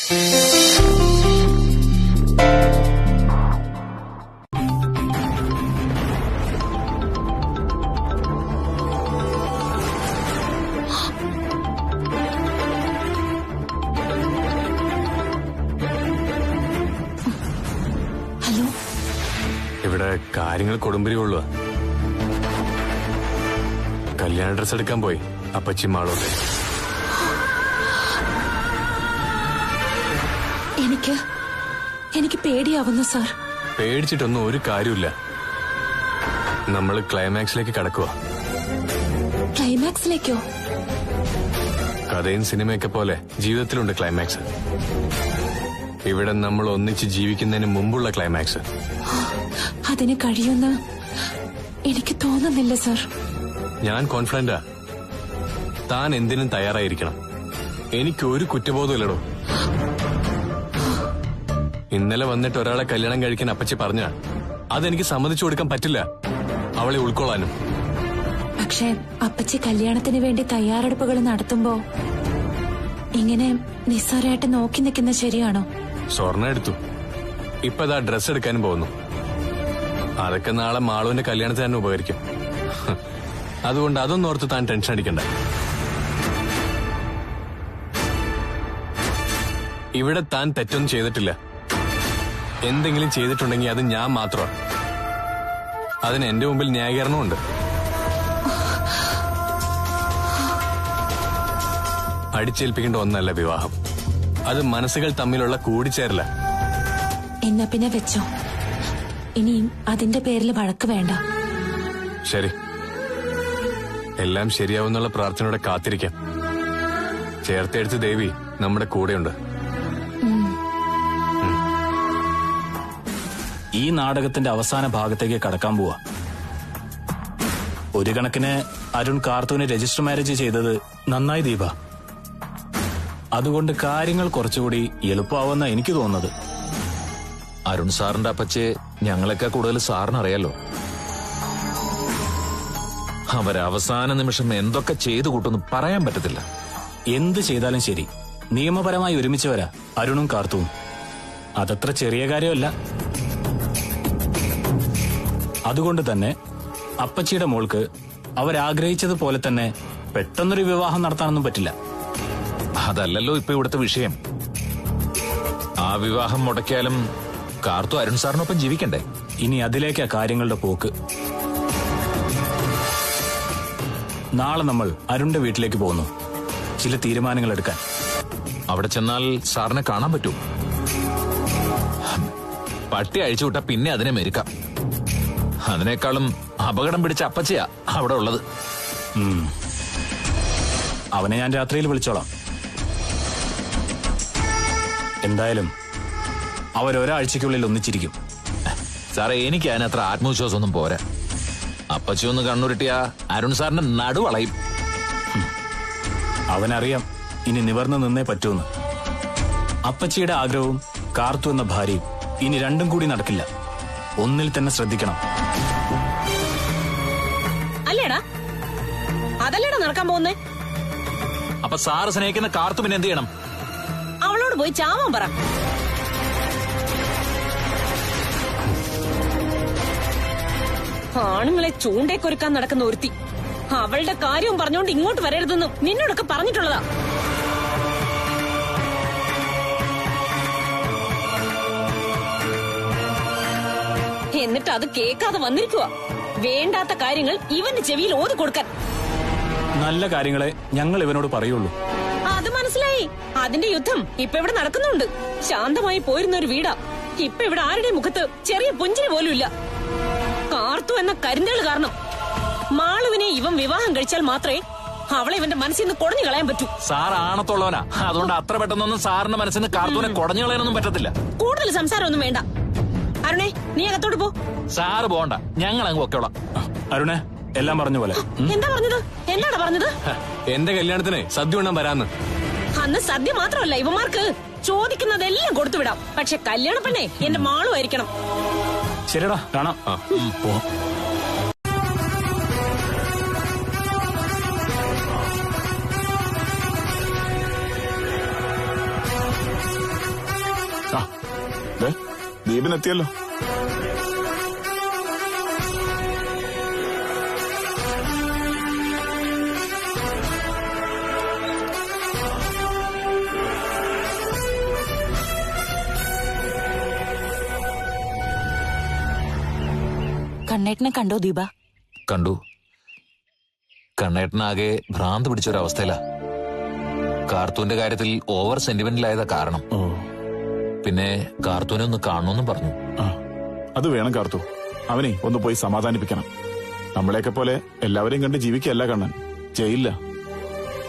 ഇവിടെ കാര്യങ്ങൾ കൊടുമ്പിരി കൊള്ളുക. കല്യാണ ഡ്രസ് എടുക്കാൻ പോയി അപ്പച്ചി മാളോട്ട്. എനിക്ക് പേടിയാവുന്നു സാർ. പേടിച്ചിട്ടൊന്നും ഒരു കാര്യമില്ല. നമ്മൾ ക്ലൈമാക്സിലേക്ക് കടക്കുക. ക്ലൈമാക്സിലേക്കോ? കഥയും സിനിമയൊക്കെ പോലെ ജീവിതത്തിലുണ്ട് ക്ലൈമാക്സ്. ഇവിടെ നമ്മൾ ഒന്നിച്ച് ജീവിക്കുന്നതിന് മുമ്പുള്ള ക്ലൈമാക്സ്. അതിന് കഴിയുമെന്ന് എനിക്ക് തോന്നുന്നില്ല സാർ. ഞാൻ കോൺഫിഡന്റാ. താൻ എന്തിനും തയ്യാറായിരിക്കണം. എനിക്കൊരു കുറ്റബോധമില്ലടോ. ഇന്നലെ വന്നിട്ട് ഒരാളെ കല്യാണം കഴിക്കാൻ അപ്പച്ചി പറഞ്ഞ അതെനിക്ക് സമ്മതിച്ചു കൊടുക്കാൻ പറ്റില്ല. അവളെ ഉൾക്കൊള്ളാനും. പക്ഷേ അപ്പച്ചി കല്യാണത്തിന് വേണ്ടി തയ്യാറെടുപ്പുകൾ നടത്തുമ്പോ ഇങ്ങനെ നിസ്സാരമായിട്ട് നോക്കി നിൽക്കുന്ന ശരിയാണോ? സ്വർണ്ണം എടുത്തു. ഇപ്പതാ ഡ്രസ് എടുക്കാനും പോകുന്നു. അതൊക്കെ നാളെ മാളുവിന്റെ കല്യാണത്തിന് തന്നെ ഉപകരിക്കും. അതുകൊണ്ട് അതൊന്നും ഓർത്ത് താൻ ടെൻഷൻ അടിക്കണ്ട. ഇവിടെ താൻ തെറ്റൊന്നും ചെയ്തിട്ടില്ല. എന്തെങ്കിലും ചെയ്തിട്ടുണ്ടെങ്കിൽ അത് ഞാൻ മാത്രമാണ്. അതിന് എന്റെ മുമ്പിൽ ന്യായീകരണമുണ്ട്. അടിച്ചേൽപ്പിക്കേണ്ട ഒന്നല്ല വിവാഹം. അത് മനസ്സുകൾ തമ്മിലുള്ള കൂടിച്ചേരല. എന്നാ പിന്നെ വെച്ചോ. ഇനിയും അതിന്റെ പേരിൽ വഴക്ക് വേണ്ട. ശരി, എല്ലാം ശരിയാവുന്നുള്ള പ്രാർത്ഥനയോടെ കാത്തിരിക്കാം. ചേർത്തെടുത്ത് ദേവി നമ്മുടെ കൂടെയുണ്ട്. ഈ നാടകത്തിന്റെ അവസാന ഭാഗത്തേക്ക് കടക്കാൻ പോവാ. ഒരു കണക്കിന് അരുൺ കാർത്തൂന് രജിസ്റ്റർ മാരേജ് ചെയ്തത് നന്നായി ദീപ. അതുകൊണ്ട് കാര്യങ്ങൾ കുറച്ചുകൂടി എളുപ്പമാവുന്ന എനിക്ക് തോന്നുന്നത്. അരുൺ സാറിന്റെ അപ്പച്ചെ ഞങ്ങളൊക്കെ കൂടുതൽ സാറിനറിയാലോ. അവരവസാന നിമിഷം എന്തൊക്കെ ചെയ്തു കൂട്ടുന്നു പറയാൻ പറ്റത്തില്ല. എന്ത് ചെയ്താലും ശരി, നിയമപരമായി ഒരുമിച്ചവരാ അരുണും കാർത്തൂവും. അതത്ര ചെറിയ കാര്യമല്ല. അതുകൊണ്ട് തന്നെ അപ്പച്ചിയുടെ മോൾക്ക് അവരാഗ്രഹിച്ചതുപോലെ തന്നെ പെട്ടെന്നൊരു വിവാഹം നടത്താനൊന്നും പറ്റില്ല. അതല്ലല്ലോ ഇപ്പൊ ഇവിടുത്തെ വിഷയം. ആ വിവാഹം മുടക്കിയാലും കാർത്തു അരുൺ സാറിനൊപ്പം ജീവിക്കണ്ടേ? ഇനി അതിലേക്കാ കാര്യങ്ങളുടെ പോക്ക്. നാളെ നമ്മൾ അരുണിന്റെ വീട്ടിലേക്ക് പോകുന്നു, ചില തീരുമാനങ്ങൾ എടുക്കാൻ. അവിടെ ചെന്നാൽ സാറിനെ കാണാൻ പറ്റൂ? പട്ടി അഴിച്ചുവിട്ട പിന്നെ അതിനെ മെരുക്കാം. അതിനേക്കാളും അപകടം പിടിച്ച അപ്പച്ചയാ അവിടെ ഉള്ളത്. അവനെ ഞാൻ രാത്രിയിൽ വിളിച്ചോളാം. എന്തായാലും അവരൊരാഴ്ചക്കുള്ളിൽ ഒന്നിച്ചിരിക്കും. സാറേ, എനിക്ക് അതിനത്ര ആത്മവിശ്വാസമൊന്നും പോരാ. അപ്പച്ചി ഒന്ന് കണ്ണുരുട്ടിയ അരുൺ സാറിന്റെ നടുവളയും. അവനറിയാം ഇനി നിവർന്നു നിന്നേ പറ്റൂന്ന്. അപ്പച്ചിയുടെ ആഗ്രഹവും കാർത്തു എന്ന ഭാര്യയും ഇനി രണ്ടും കൂടി നടക്കില്ല. ഒന്നിൽ തന്നെ ശ്രദ്ധിക്കണം. അല്ലേടാ, അതല്ലേടാ നടക്കാൻ പോകുന്നേ. അപ്പൊ സാറ് സ്നേഹിക്കുന്ന കാർത്തു പിന്നെ എന്ത് ചെയ്യണം? അവളോട് പോയി ചാവാൻ പറ. ആണുങ്ങളെ ചൂണ്ടേക്കൊരുക്കാൻ നടക്കുന്ന ഒരുത്തി അവളുടെ കാര്യവും പറഞ്ഞുകൊണ്ട് ഇങ്ങോട്ട് വരരുതെന്നും നിന്നോടൊക്കെ പറഞ്ഞിട്ടുള്ളതാ. എന്നിട്ട് അത് കേൾക്കാതെ വന്നിരിക്കുക. വേണ്ടാത്ത കാര്യങ്ങൾ ഇവന്റെ ചെവിയിൽ ഓതി കൊടുക്കാൻ. നല്ല കാര്യങ്ങളെ ഞങ്ങൾ ഇവനോട് പറയുള്ളൂ. അത് മനസ്സിലായി. അതിന്റെ യുദ്ധം ഇപ്പൊ ഇവിടെ നടക്കുന്നുണ്ട്. ശാന്തമായി പോയിരുന്ന ഒരു വീടാ ഇപ്പൊ ഇവിടെ ആരുടെ മുഖത്ത് ചെറിയ പുഞ്ചിരി പോലും ഇല്ല. കാർത്തു എന്ന കരിന്തേള് കാരണം മാളുവിനെ ഇവൻ വിവാഹം കഴിച്ചാൽ മാത്രമേ അവളെ ഇവന്റെ മനസ്സിൽ നിന്ന് കുടഞ്ഞു കളയാൻ പറ്റൂ. സാർ ആണത്തുള്ളവനാ. അതുകൊണ്ട് അത്ര പെട്ടെന്നൊന്നും സാറിന്റെ മനസ്സിൽ നിന്ന് കാർത്തൂനെ കുടഞ്ഞു കളയാനൊന്നും പറ്റത്തില്ല. കൂടുതൽ സംസാരമൊന്നും വേണ്ട. അരുണേ, നീ അകത്തോട്ട് പോ. സാറ് പോണ്ട, ഞങ്ങൾ അങ്ങ് പൊക്കോളാം. അരുണേ, എല്ലാം പറഞ്ഞ പോലെ. എന്താ പറഞ്ഞത്? എന്താടാ പറഞ്ഞത്? എന്റെ കല്യാണത്തിന് സദ്യ ഉണ്ണാൻ വരാന്ന്. അന്ന് സദ്യ മാത്രമല്ല, ഇവന്മാർക്ക് ചോദിക്കുന്നതെല്ലാം കൊടുത്തുവിടാം. പക്ഷെ കല്യാണ പെണ്ണെ എന്റെ മാളുമായിരിക്കണം. ശരിടാ, കാണാം. പോ. ആ ദേ, ദീപിനെത്തിയല്ലോ. കണ്ണേട്ടനെ കണ്ടോ ദീപ? കണ്ടു. കണ്ണേട്ടനാകെ ഭ്രാന്ത് പിടിച്ചൊരവസ്ഥയിലാ. കാർത്തൂന്റെ കാര്യത്തിൽ ഓവർ സെന്റിമെന്റിലായതാ കാരണം. ഓ, പിന്നെ കാർത്തൂനെ ഒന്ന് കാണണമെന്നും പറഞ്ഞു. ആ അത് വേണം കാർത്തു. അവനെ ഒന്ന് പോയി സമാധാനിപ്പിക്കണം. നമ്മളെയൊക്കെ പോലെ എല്ലാവരെയും കണ്ട് ജീവിക്കല്ല കണ്ണൻ, ചെയ്യില്ല.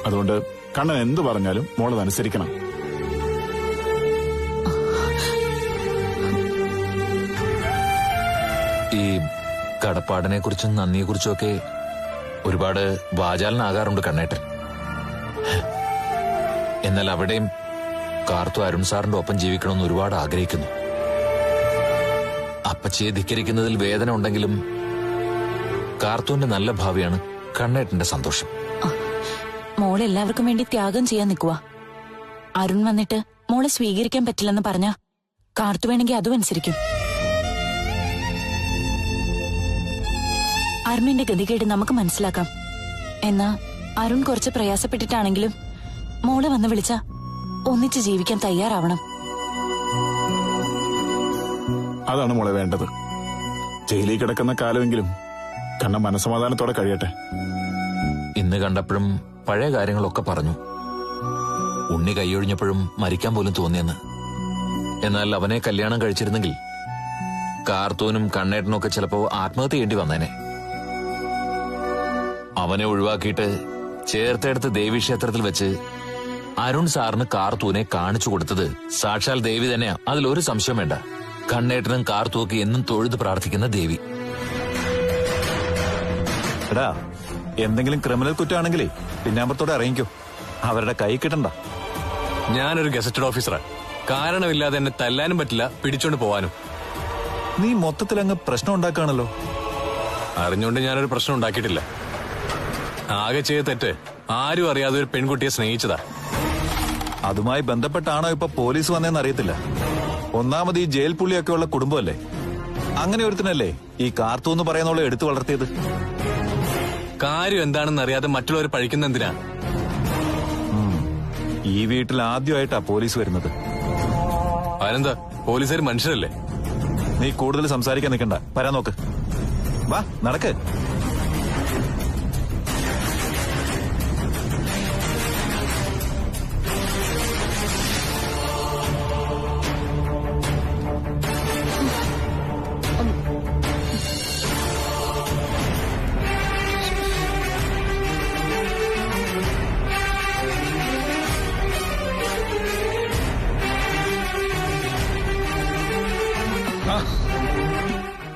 അതുകൊണ്ട് കണ്ണൻ എന്തു പറഞ്ഞാലും മോളതനുസരിക്കണം. ഈ കടപ്പാടിനെ കുറിച്ചും നന്ദിയെ കുറിച്ചും ഒക്കെ ഒരുപാട് വാചാലനാകാറുണ്ട് കണ്ണേട്ടൻ. എന്നാൽ അവിടെയും കാർത്തു അരുൺ സാറിന്റെ ഒപ്പം ജീവിക്കണമെന്ന് ഒരുപാട് ആഗ്രഹിക്കുന്നു. അപ്പച്ചിയെ ധിക്കരിക്കുന്നതിൽ വേദന ഉണ്ടെങ്കിലും കാർത്തുവിന്റെ നല്ല ഭാവിയാണ് കണ്ണേട്ടന്റെ സന്തോഷം. മോളെ എല്ലാവർക്കും വേണ്ടി ത്യാഗം ചെയ്യാൻ നിൽക്കുക. അരുൺ വന്നിട്ട് മോളെ സ്വീകരിക്കാൻ പറ്റില്ലെന്ന് പറഞ്ഞ കാർത്തു വേണമെങ്കിൽ അതും അനുസരിക്കും. അരുണിന്റെ ഗതികേട് നമുക്ക് മനസ്സിലാക്കാം. എന്നാ അരുൺ കുറച്ച് പ്രയാസപ്പെട്ടിട്ടാണെങ്കിലും മോളെ വന്ന് വിളിച്ച ഒന്നിച്ച് ജീവിക്കാൻ തയ്യാറാവണം. അതാണ് മോളെ വേണ്ടത്. ജയിലിൽ കിടക്കുന്ന കാലമെങ്കിലും കണ്ണൻ മനസ്സമാധാനത്തോടെ കഴിയട്ടെ. ഇന്ന് കണ്ടപ്പോഴും പഴയ കാര്യങ്ങളൊക്കെ പറഞ്ഞു. ഉണ്ണി കൈയൊഴിഞ്ഞപ്പോഴും മരിക്കാൻ പോലും തോന്നിയെന്ന്. എന്നാൽ അവനെ കല്യാണം കഴിച്ചിരുന്നെങ്കിൽ കാർത്തൂനും കണ്ണേട്ടനും ഒക്കെ ചിലപ്പോ ആത്മഹത്യ ചെയ്യേണ്ടി വന്നേനെ. അവനെ ഒഴിവാക്കിയിട്ട് ചേർത്തെടുത്ത് ദേവീക്ഷേത്രത്തിൽ വെച്ച് അരുൺ സാറിന് കാർത്തൂനെ കാണിച്ചു കൊടുത്തത് സാക്ഷാൽ ദേവി തന്നെയാ. അതിലൊരു സംശയം വേണ്ട. കണ്ണേട്ടനും കാർത്തൂക്ക് എന്നും തൊഴുത് പ്രാർത്ഥിക്കുന്ന ദേവി. എടാ, എന്തെങ്കിലും ക്രിമിനൽ കുറ്റമാണെങ്കിലേ പിന്നാമ്പത്തോടെ ഇറങ്ങിക്കോ. അവരുടെ കൈ കിട്ടണ്ട. ഞാനൊരു ഗസറ്റഡ് ഓഫീസറാ. കാരണമില്ലാതെ എന്നെ തല്ലാനും പറ്റില്ല, പിടിച്ചോണ്ട് പോവാനും. നീ മൊത്തത്തിൽ അങ്ങ് പ്രശ്നം ഉണ്ടാക്കുകയാണല്ലോ. അറിഞ്ഞുകൊണ്ട് ഞാനൊരു പ്രശ്നം ഉണ്ടാക്കിയിട്ടില്ല. ആകെ ചെയ്ത തെറ്റ് ആരും അറിയാതെ ഒരു പെൺകുട്ടിയെ സ്നേഹിച്ചതാ. അതുമായി ബന്ധപ്പെട്ടാണോ ഇപ്പൊ പോലീസ് വന്നതെന്ന് അറിയത്തില്ല. ഒന്നാമത് ഈ ജയിൽ പുള്ളിയൊക്കെ ഉള്ള കുടുംബമല്ലേ. അങ്ങനെ ഒരുത്തിനല്ലേ ഈ കാർത്തു എന്ന് പറയുന്നവളെ എടുത്തു വളർത്തിയത്. കാര്യം എന്താണെന്ന് അറിയാതെ മറ്റുള്ളവർ പഴിക്കുന്ന എന്തിനാ? ഈ വീട്ടിൽ ആദ്യമായിട്ടാ പോലീസ് വരുന്നത്. അതിനെന്താ, പോലീസുകാർ മനുഷ്യരല്ലേ? നീ കൂടുതൽ സംസാരിക്കാൻ നിൽക്കണ്ട, വരാൻ നോക്ക്. വാ, നടക്ക്.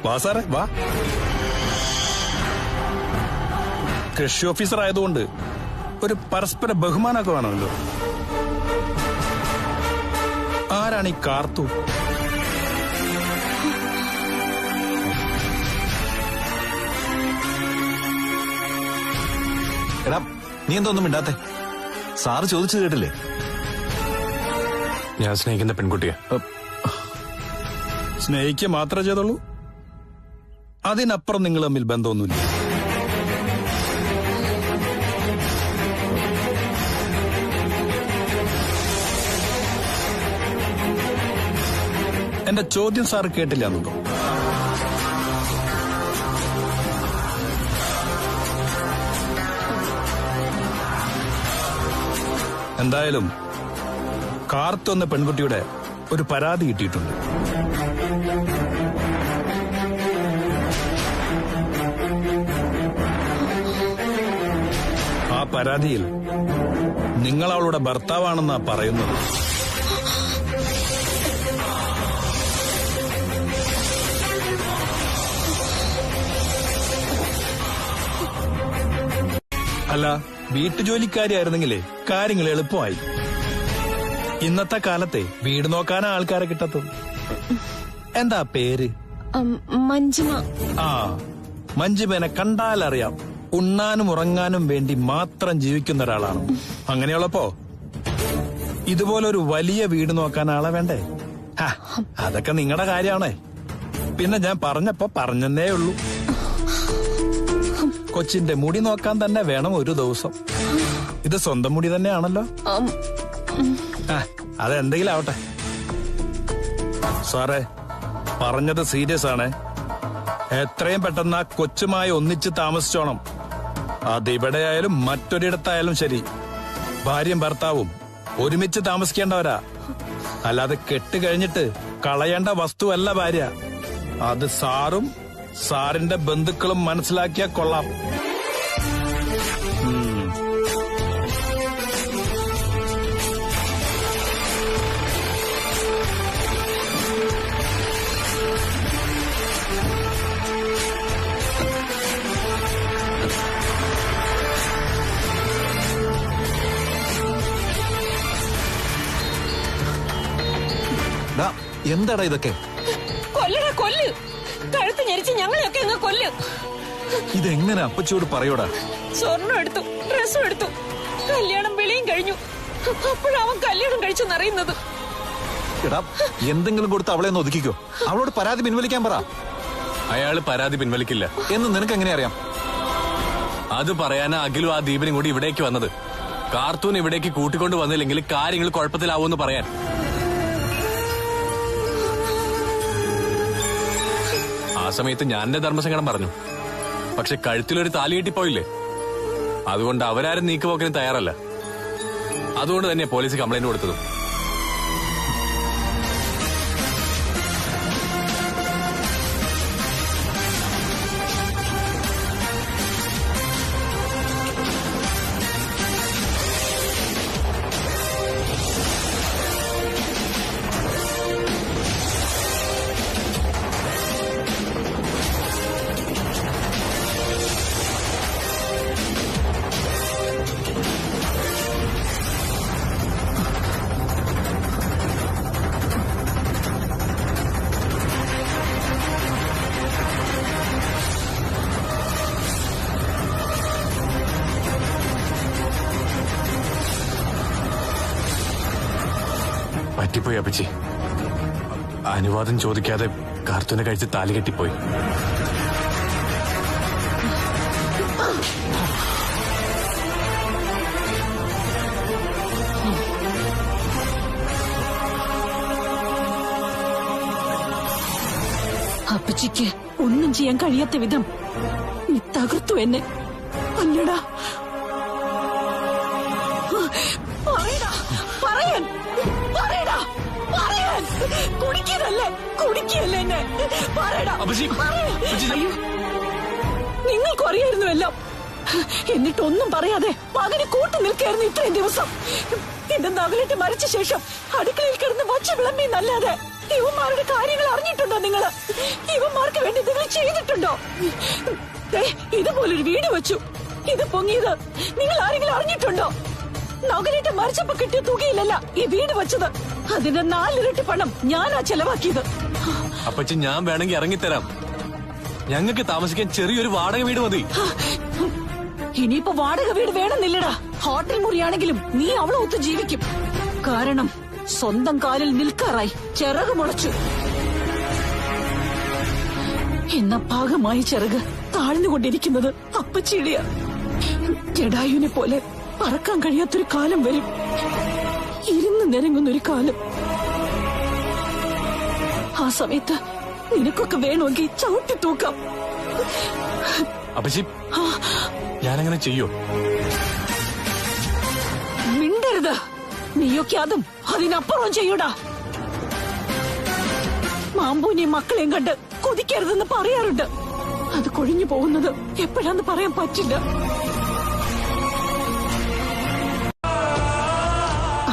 വാ സാറേ, വാ. കൃഷി ഓഫീസർ ആയതുകൊണ്ട് ഒരു പരസ്പര ബഹുമാനമൊക്കെ വേണമല്ലോ. ആരാണ് ഈ കാർത്തു? എടാ, നീ എന്തൊന്നും മിണ്ടാത്തെ? സാറ് ചോദിച്ചു കേട്ടില്ലേ? ഞാൻ സ്നേഹിക്കുന്ന പെൺകുട്ടിയെ. സ്നേഹിക്കുക മാത്രമേ ചെയ്തുള്ളൂ? അതിനപ്പുറം നിങ്ങൾ തമ്മിൽ ബന്ധമൊന്നുമില്ല. എന്റെ ചോദ്യം സാർ കേട്ടില്ല എന്നുണ്ടോ? എന്തായാലും കാർത്തു എന്ന പെൺകുട്ടിയുടെ ഒരു പരാതി കിട്ടിയിട്ടുണ്ട്. ആ പരാതിയിൽ നിങ്ങൾ അവളുടെ ഭർത്താവാണെന്നാ പറയുന്നത്. അല്ല, വീട്ടുജോലിക്കാരിയായിരുന്നെങ്കിലേ കാര്യങ്ങൾ എളുപ്പമായി. ഇന്നത്തെ കാലത്തെ വീട് നോക്കാനാ ആൾക്കാരെ കിട്ടത്തുള്ളൂ. എന്താ പേര്? മഞ്ജിമ. ആ, മഞ്ജിമേനെ കണ്ടാലറിയാം ഉണ്ണാനും ഉറങ്ങാനും വേണ്ടി മാത്രം ജീവിക്കുന്ന ഒരാളാണ്. അങ്ങനെയുള്ളപ്പോ ഇതുപോലൊരു വലിയ വീട് നോക്കാൻ ആളെ വേണ്ടേ? അതൊക്കെ നിങ്ങളുടെ കാര്യമാണേ. പിന്നെ ഞാൻ പറഞ്ഞപ്പോ പറഞ്ഞെന്നേ ഉള്ളൂ. കൊച്ചിന്റെ മുടി നോക്കാൻ തന്നെ വേണം ഒരു ദിവസം. ഇത് സ്വന്തം മുടി തന്നെയാണല്ലോ. അതെന്തെങ്കിലും ആവട്ടെ. സാറേ, പറഞ്ഞത് സീരിയസ് ആണ്. എത്രയും പെട്ടെന്ന് ആ കൊച്ചുമായി ഒന്നിച്ച് താമസിച്ചോണം. അതിവിടെയായാലും മറ്റൊരിടത്തായാലും ശരി, ഭാര്യയും ഭർത്താവും ഒരുമിച്ച് താമസിക്കേണ്ടവരാ. അല്ലാതെ കെട്ടുകഴിഞ്ഞിട്ട് കളയേണ്ട വസ്തുവല്ല ഭാര്യ. അത് സാറും സാറിന്റെ ബന്ധുക്കളും മനസ്സിലാക്കിയാൽ കൊള്ളാം. എന്താടാ ഇതൊക്കെ? കൊല്ലടാ, കൊല്ല്. കഴുത്ത് ഞെരിച്ച് ഞങ്ങളെയൊക്കെ അങ്ങ് കൊല്ല്. ഇതെങ്ങനെ അപ്പച്ചിയോട് പറയോടാ? സ്വർണ്ണം എടുത്തു, ഡ്രസ്സും എടുത്തു, കല്യാണം വിളിയും കഴിഞ്ഞു. അപ്പോഴവൻ കല്യാണം കഴിച്ചെന്നറിയുന്നത്. എടാ, എന്തെങ്കിലും കൊടുത്ത് അവളെ ഒന്ന് ഒതുക്കിക്കോ. അവളോട് പരാതി പിൻവലിക്കാൻ പറ. അയാള് പരാതി പിൻവലിക്കില്ല എന്ന് നിനക്ക് എങ്ങനെ അറിയാം? അത് പറയാനാ അഖിലും ആ ദീപനും കൂടി ഇവിടേക്ക് വന്നത്. കാർത്തൂൻ ഇവിടേക്ക് കൂട്ടിക്കൊണ്ട് വന്നില്ലെങ്കിൽ കാര്യങ്ങൾ കുഴപ്പത്തിലാവുമെന്ന് പറയാൻ. ആ സമയത്ത് ഞാൻ എന്റെ ധർമ്മസങ്കടം പറഞ്ഞു. പക്ഷെ കഴുത്തിലൊരു താലി കെട്ടിപ്പോയില്ലേ, അതുകൊണ്ട് അവരാരും നീക്കുപോക്കിന് തയ്യാറല്ല. അതുകൊണ്ട് തന്നെ പോലീസ് കംപ്ലൈന്റ് കൊടുത്തതും. പറ്റിപ്പോയി അപ്പച്ചി. അനുവാദം ചോദിക്കാതെ കാർത്തൂനെ കഴിച്ച് താലി കെട്ടിപ്പോയി. അപ്പച്ചിക്ക് ഒന്നും ചെയ്യാൻ കഴിയാത്ത വിധം നീ തകർത്തു എന്നെ. അല്ലടാ, കുടിക്കല്ലേ എന്നെ. നിങ്ങൾക്കും അറിയായിരുന്നുവല്ലോ. എന്നിട്ടൊന്നും പറയാതെ മകനെ കൂട്ടി നിൽക്കായിരുന്നു ഇത്രയും ദിവസം. എന്റെ നഗലിട്ട് മരിച്ച ശേഷം അടുക്കളയിൽ കിടന്ന് വച്ച വിളമ്പിന്നല്ലാതെ ഇവന്മാരുടെ കാര്യങ്ങൾ അറിഞ്ഞിട്ടുണ്ടോ നിങ്ങള്? ഇവന്മാർക്ക് വേണ്ടി നിങ്ങൾ ചെയ്തിട്ടുണ്ടോ? ഇതുപോലൊരു വീട് വെച്ചു, ഇത് പൊങ്ങിയത് നിങ്ങൾ ആരെങ്കിലും അറിഞ്ഞിട്ടുണ്ടോ? നഗലിട്ട് മരിച്ചപ്പോ കിട്ടിയ തുകയിലല്ല ഈ വീട് വെച്ചത്. അതിന്റെ 4 ഇരട്ടി പണം ഞാനാ ചെലവാക്കിയത്. അപ്പച്ചി, ഞാൻ വേണമെങ്കിൽ ഇറങ്ങിത്തരാം. ഞങ്ങൾക്ക് താമസിക്കാൻ ചെറിയൊരു വാടക വീട് മതി. ഇനിയിപ്പോ വാടക വീട് വേണമെന്നില്ലടാ. ഹോട്ടൽ മുറിയാണെങ്കിലും നീ അവളെ ഒത്തു ജീവിക്കും. കാരണം സ്വന്തം കാലിൽ നിൽക്കാറായി ചിറക് മുളച്ചു. എന്ന ഭാഗമായി ചിറക് താഴ്ന്നുകൊണ്ടിരിക്കുന്നത് അപ്പച്ചിടിയ. ജഡായുവിനെ പോലെ പറക്കാൻ കഴിയാത്തൊരു കാലം വരും. ഇരുന്ന് നിരങ്ങുന്നൊരു കാലം. ആ സമയത്ത് നിനക്കൊക്കെ വേണമെങ്കിൽ ചവിട്ടി തൂക്കാം. അപ്പച്ചി, ഞാനങ്ങനെ ചെയ്യോ? മിണ്ടരുത്. നീയൊക്കെ അതും അതിനപ്പുറം ചെയ്യൂടാ. മാമ്പൂനെയും മക്കളെയും കണ്ട് കൊതിക്കരുതെന്ന് പറയാറുണ്ട്. അത് കൊഴിഞ്ഞു പോകുന്നത് എപ്പോഴാന്ന് പറയാൻ പറ്റില്ല.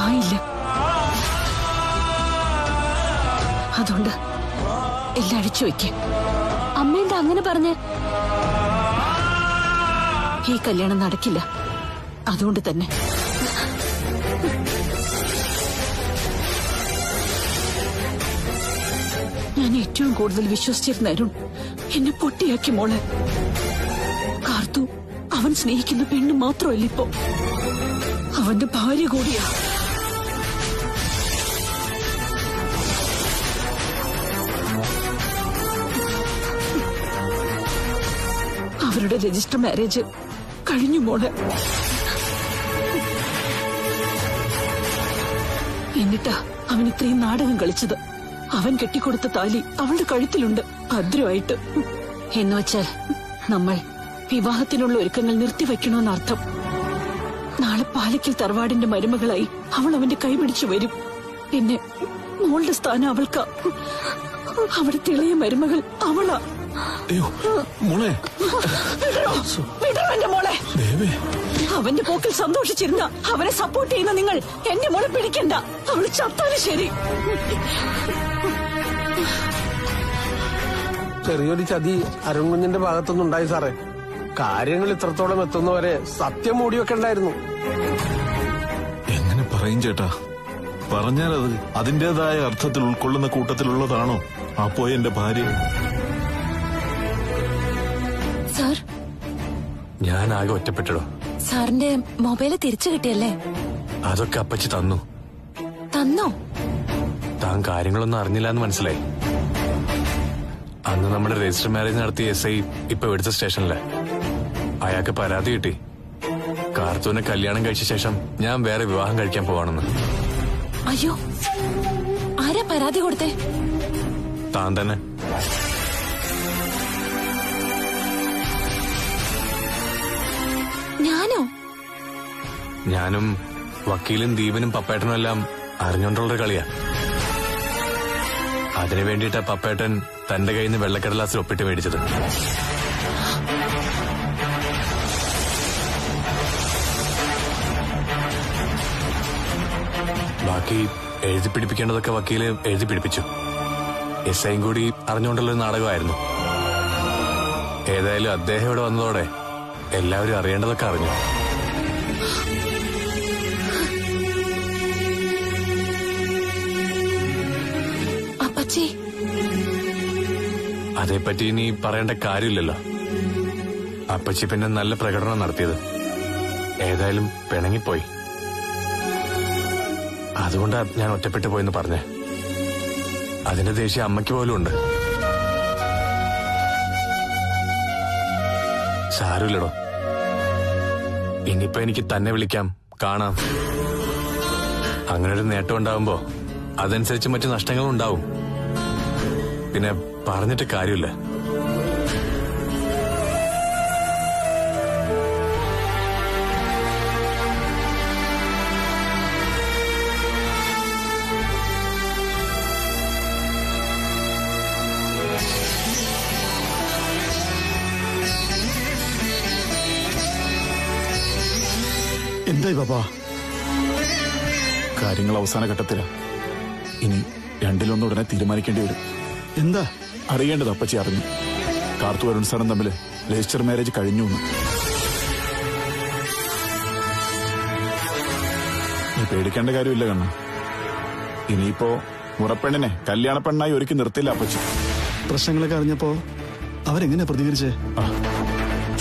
ആയില്ല. അതുകൊണ്ട് എല്ലാം അഴിച്ചു വയ്ക്ക. അമ്മേന്താ അങ്ങനെ പറഞ്ഞ്? ഈ കല്യാണം നടക്കില്ല. അതുകൊണ്ട് തന്നെ ഞാൻ ഏറ്റവും കൂടുതൽ വിശ്വസിച്ചിരുന്ന അരുൺ എന്നെ പൊട്ടിയാക്കി മോളെ. കാർത്തു അവൻ സ്നേഹിക്കുന്ന പെണ്ണ് മാത്രമല്ല ഇപ്പോ, അവന്റെ ഭാര്യ കൂടിയാ. അവരുടെ രജിസ്റ്റർ മാരേജ് കഴിഞ്ഞു മോളെ. എന്നിട്ടാ അവൻ ഇത്രയും നാടകം കളിച്ചത്. അവൻ കെട്ടിക്കൊടുത്ത താലി അവളുടെ കഴുത്തിലുണ്ട് ഭദ്രമായിട്ട്. എന്നുവച്ചാൽ നമ്മൾ വിവാഹത്തിനുള്ള ഒരുക്കങ്ങൾ നിർത്തിവെക്കണമെന്നർത്ഥം. നാളെ പാലക്കൽ തറവാടിന്റെ മരുമകളായി അവൾ അവന്റെ കൈപിടിച്ചു വരും. പിന്നെ മോളുടെ സ്ഥാനം അവൾക്കാ. അവിടുത്തെ ഇളയ മരുമകൾ അവളാ. മോളെ വിടോ എന്റെ മോളെ. അവന്റെ പോക്കിൽ സന്തോഷിച്ചിരുന്ന അവനെ സപ്പോർട്ട് ചെയ്യുന്ന നിങ്ങൾ എന്റെ മോളെ പിടിക്കണ്ട. അവള് ചത്താലും ശരി. ചെറിയൊരു ചതി അരുൺകുഞ്ഞിന്റെ ഭാഗത്തുനിന്ന് ഉണ്ടായി സാറേ. കാര്യങ്ങൾ ഇത്രത്തോളം എത്തുന്നവരെ സത്യം മൂടി വെക്കണ്ടായിരുന്നു. എങ്ങനെ പറയും ചേട്ടാ? പറഞ്ഞാൽ അത് അതിന്റേതായ അർത്ഥത്തിൽ ഉൾക്കൊള്ളുന്ന കൂട്ടത്തിലുള്ളതാണോ ആ പോയ എന്റെ ഭാര്യ? സാർ, ഞാൻ ആകെ ഒറ്റപ്പെട്ടിടോ. സാറിന്റെ മൊബൈല് തിരിച്ചു കിട്ടിയല്ലേ? അതൊക്കെ അപ്പച്ചി തന്നു. തന്നോ? താൻ കാര്യങ്ങളൊന്നും അറിഞ്ഞില്ല എന്ന് മനസ്സിലായി. അന്ന് നമ്മുടെ രജിസ്റ്റർ മാരേജ് നടത്തിയ SI ഇപ്പൊ എടുത്ത സ്റ്റേഷനിലെ അയാൾക്ക് പരാതി കിട്ടി. കാർത്തൂനെ കല്യാണം കഴിച്ച ശേഷം ഞാൻ വേറെ വിവാഹം കഴിക്കാൻ പോവാണെന്ന്. അയ്യോ, ആരാ പരാതി കൊടുത്തേ? താൻ തന്നെ. ഞാനോ? ഞാനും വക്കീലും ദീപനും പപ്പേട്ടനും എല്ലാം അറിഞ്ഞോണ്ടുള്ളൊരു കളിയാ. അതിനു വേണ്ടിയിട്ടാ പപ്പേട്ടൻ തന്റെ കയ്യിൽ നിന്ന് വെള്ളക്കടലാസിൽ ഒപ്പിട്ട് മേടിച്ചത്. ബാക്കി എഴുതി പിടിപ്പിക്കേണ്ടതൊക്കെ വക്കീല് എഴുതി പിടിപ്പിച്ചു. SIയും കൂടി അറിഞ്ഞുകൊണ്ടുള്ളൊരു നാടകമായിരുന്നു. ഏതായാലും അദ്ദേഹം ഇവിടെ വന്നതോടെ എല്ലാവരും അറിയേണ്ടതൊക്കെ അറിഞ്ഞു. അപ്പച്ചി, അതേപ്പറ്റി ഇനി പറയേണ്ട കാര്യമില്ലല്ലോ. അപ്പച്ചി പിന്നെ നല്ല പ്രകടനം നടത്തിയത്. ഏതായാലും പിണങ്ങിപ്പോയി. അതുകൊണ്ടാ ഞാൻ ഒറ്റപ്പെട്ടു പോയെന്ന് പറഞ്ഞേ. അതിന്റെ ദേഷ്യം അമ്മയ്ക്ക് പോലും ഉണ്ട്. സാരമില്ലടോ. ഇനിയിപ്പോ എനിക്ക് തന്നെ വിളിക്കാം, കാണാം. അങ്ങനെ ഒരു നേട്ടം ഉണ്ടാവുമ്പോ അതനുസരിച്ച് മറ്റു നഷ്ടങ്ങളും ഉണ്ടാവും. പിന്നെ പറഞ്ഞിട്ട് കാര്യമില്ല. എന്തായി ബാബാ? കാര്യങ്ങൾ അവസാന ഘട്ടത്തിലാ. ഇനി രണ്ടിലൊന്നും ഉടനെ തീരുമാനിക്കേണ്ടി വരും. എന്താ അറിയേണ്ടത്? അപ്പച്ചി അറിഞ്ഞു. കാർത്തു അരുൺ സാറും തമ്മിൽ രജിസ്റ്റർ മാരേജ് കഴിഞ്ഞു. നീ പേടിക്കേണ്ട കാര്യമില്ല കണ്ണ. ഇനിയിപ്പോ മുറപ്പെണ്ണിനെ കല്യാണ പെണ്ണായി ഒരുക്കി നിർത്തില്ല അപ്പച്ചി. പ്രശ്നങ്ങളൊക്കെ അറിഞ്ഞപ്പോ അവരെങ്ങനെ പ്രതികരിച്ചേ?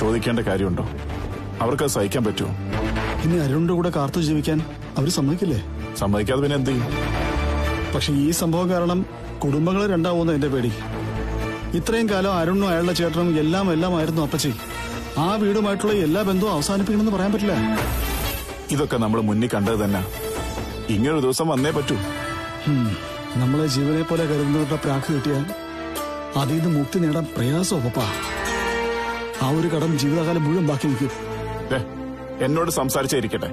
ചോദിക്കേണ്ട കാര്യമുണ്ടോ? അവർക്ക് സഹിക്കാൻ പറ്റുമോ? ഇനി അരുണിന്റെ കൂടെ കാർത്തു ജീവിക്കാൻ അവര് സമ്മതിക്കില്ലേ? സമ്മതിക്കാതെ പിന്നെ എന്ത് ചെയ്യും? പക്ഷെ ഈ സംഭവം കാരണം കുടുംബങ്ങൾ രണ്ടാവുന്ന എന്റെ പേടി. ഇത്രയും കാലം അരുണും അയാളുടെ ചേട്ടനും എല്ലാമായിരുന്നു അപ്പച്ചി. ആ വീടുമായിട്ടുള്ള എല്ലാ ബന്ധവും അവസാനിപ്പിക്കണമെന്ന് പറയാൻ പറ്റില്ല. ഇതൊക്കെ നമ്മൾ മുന്നിൽ കണ്ടത് തന്നെ. ഇങ്ങനൊരു ദിവസം വന്നേ പറ്റൂ. നമ്മളെ ജീവനെ പോലെ കരുതുന്നവരുടെ പ്രാക്ക് കിട്ടിയാൽ അതിൽ നിന്ന് മുക്തി നേടാൻ പ്രയാസം പപ്പാ. ആ ഒരു കടം ജീവിതകാലം മുഴുവൻ ബാക്കി നിൽക്കും. എന്നോട് സംസാരിച്ചിരിക്കട്ടെ.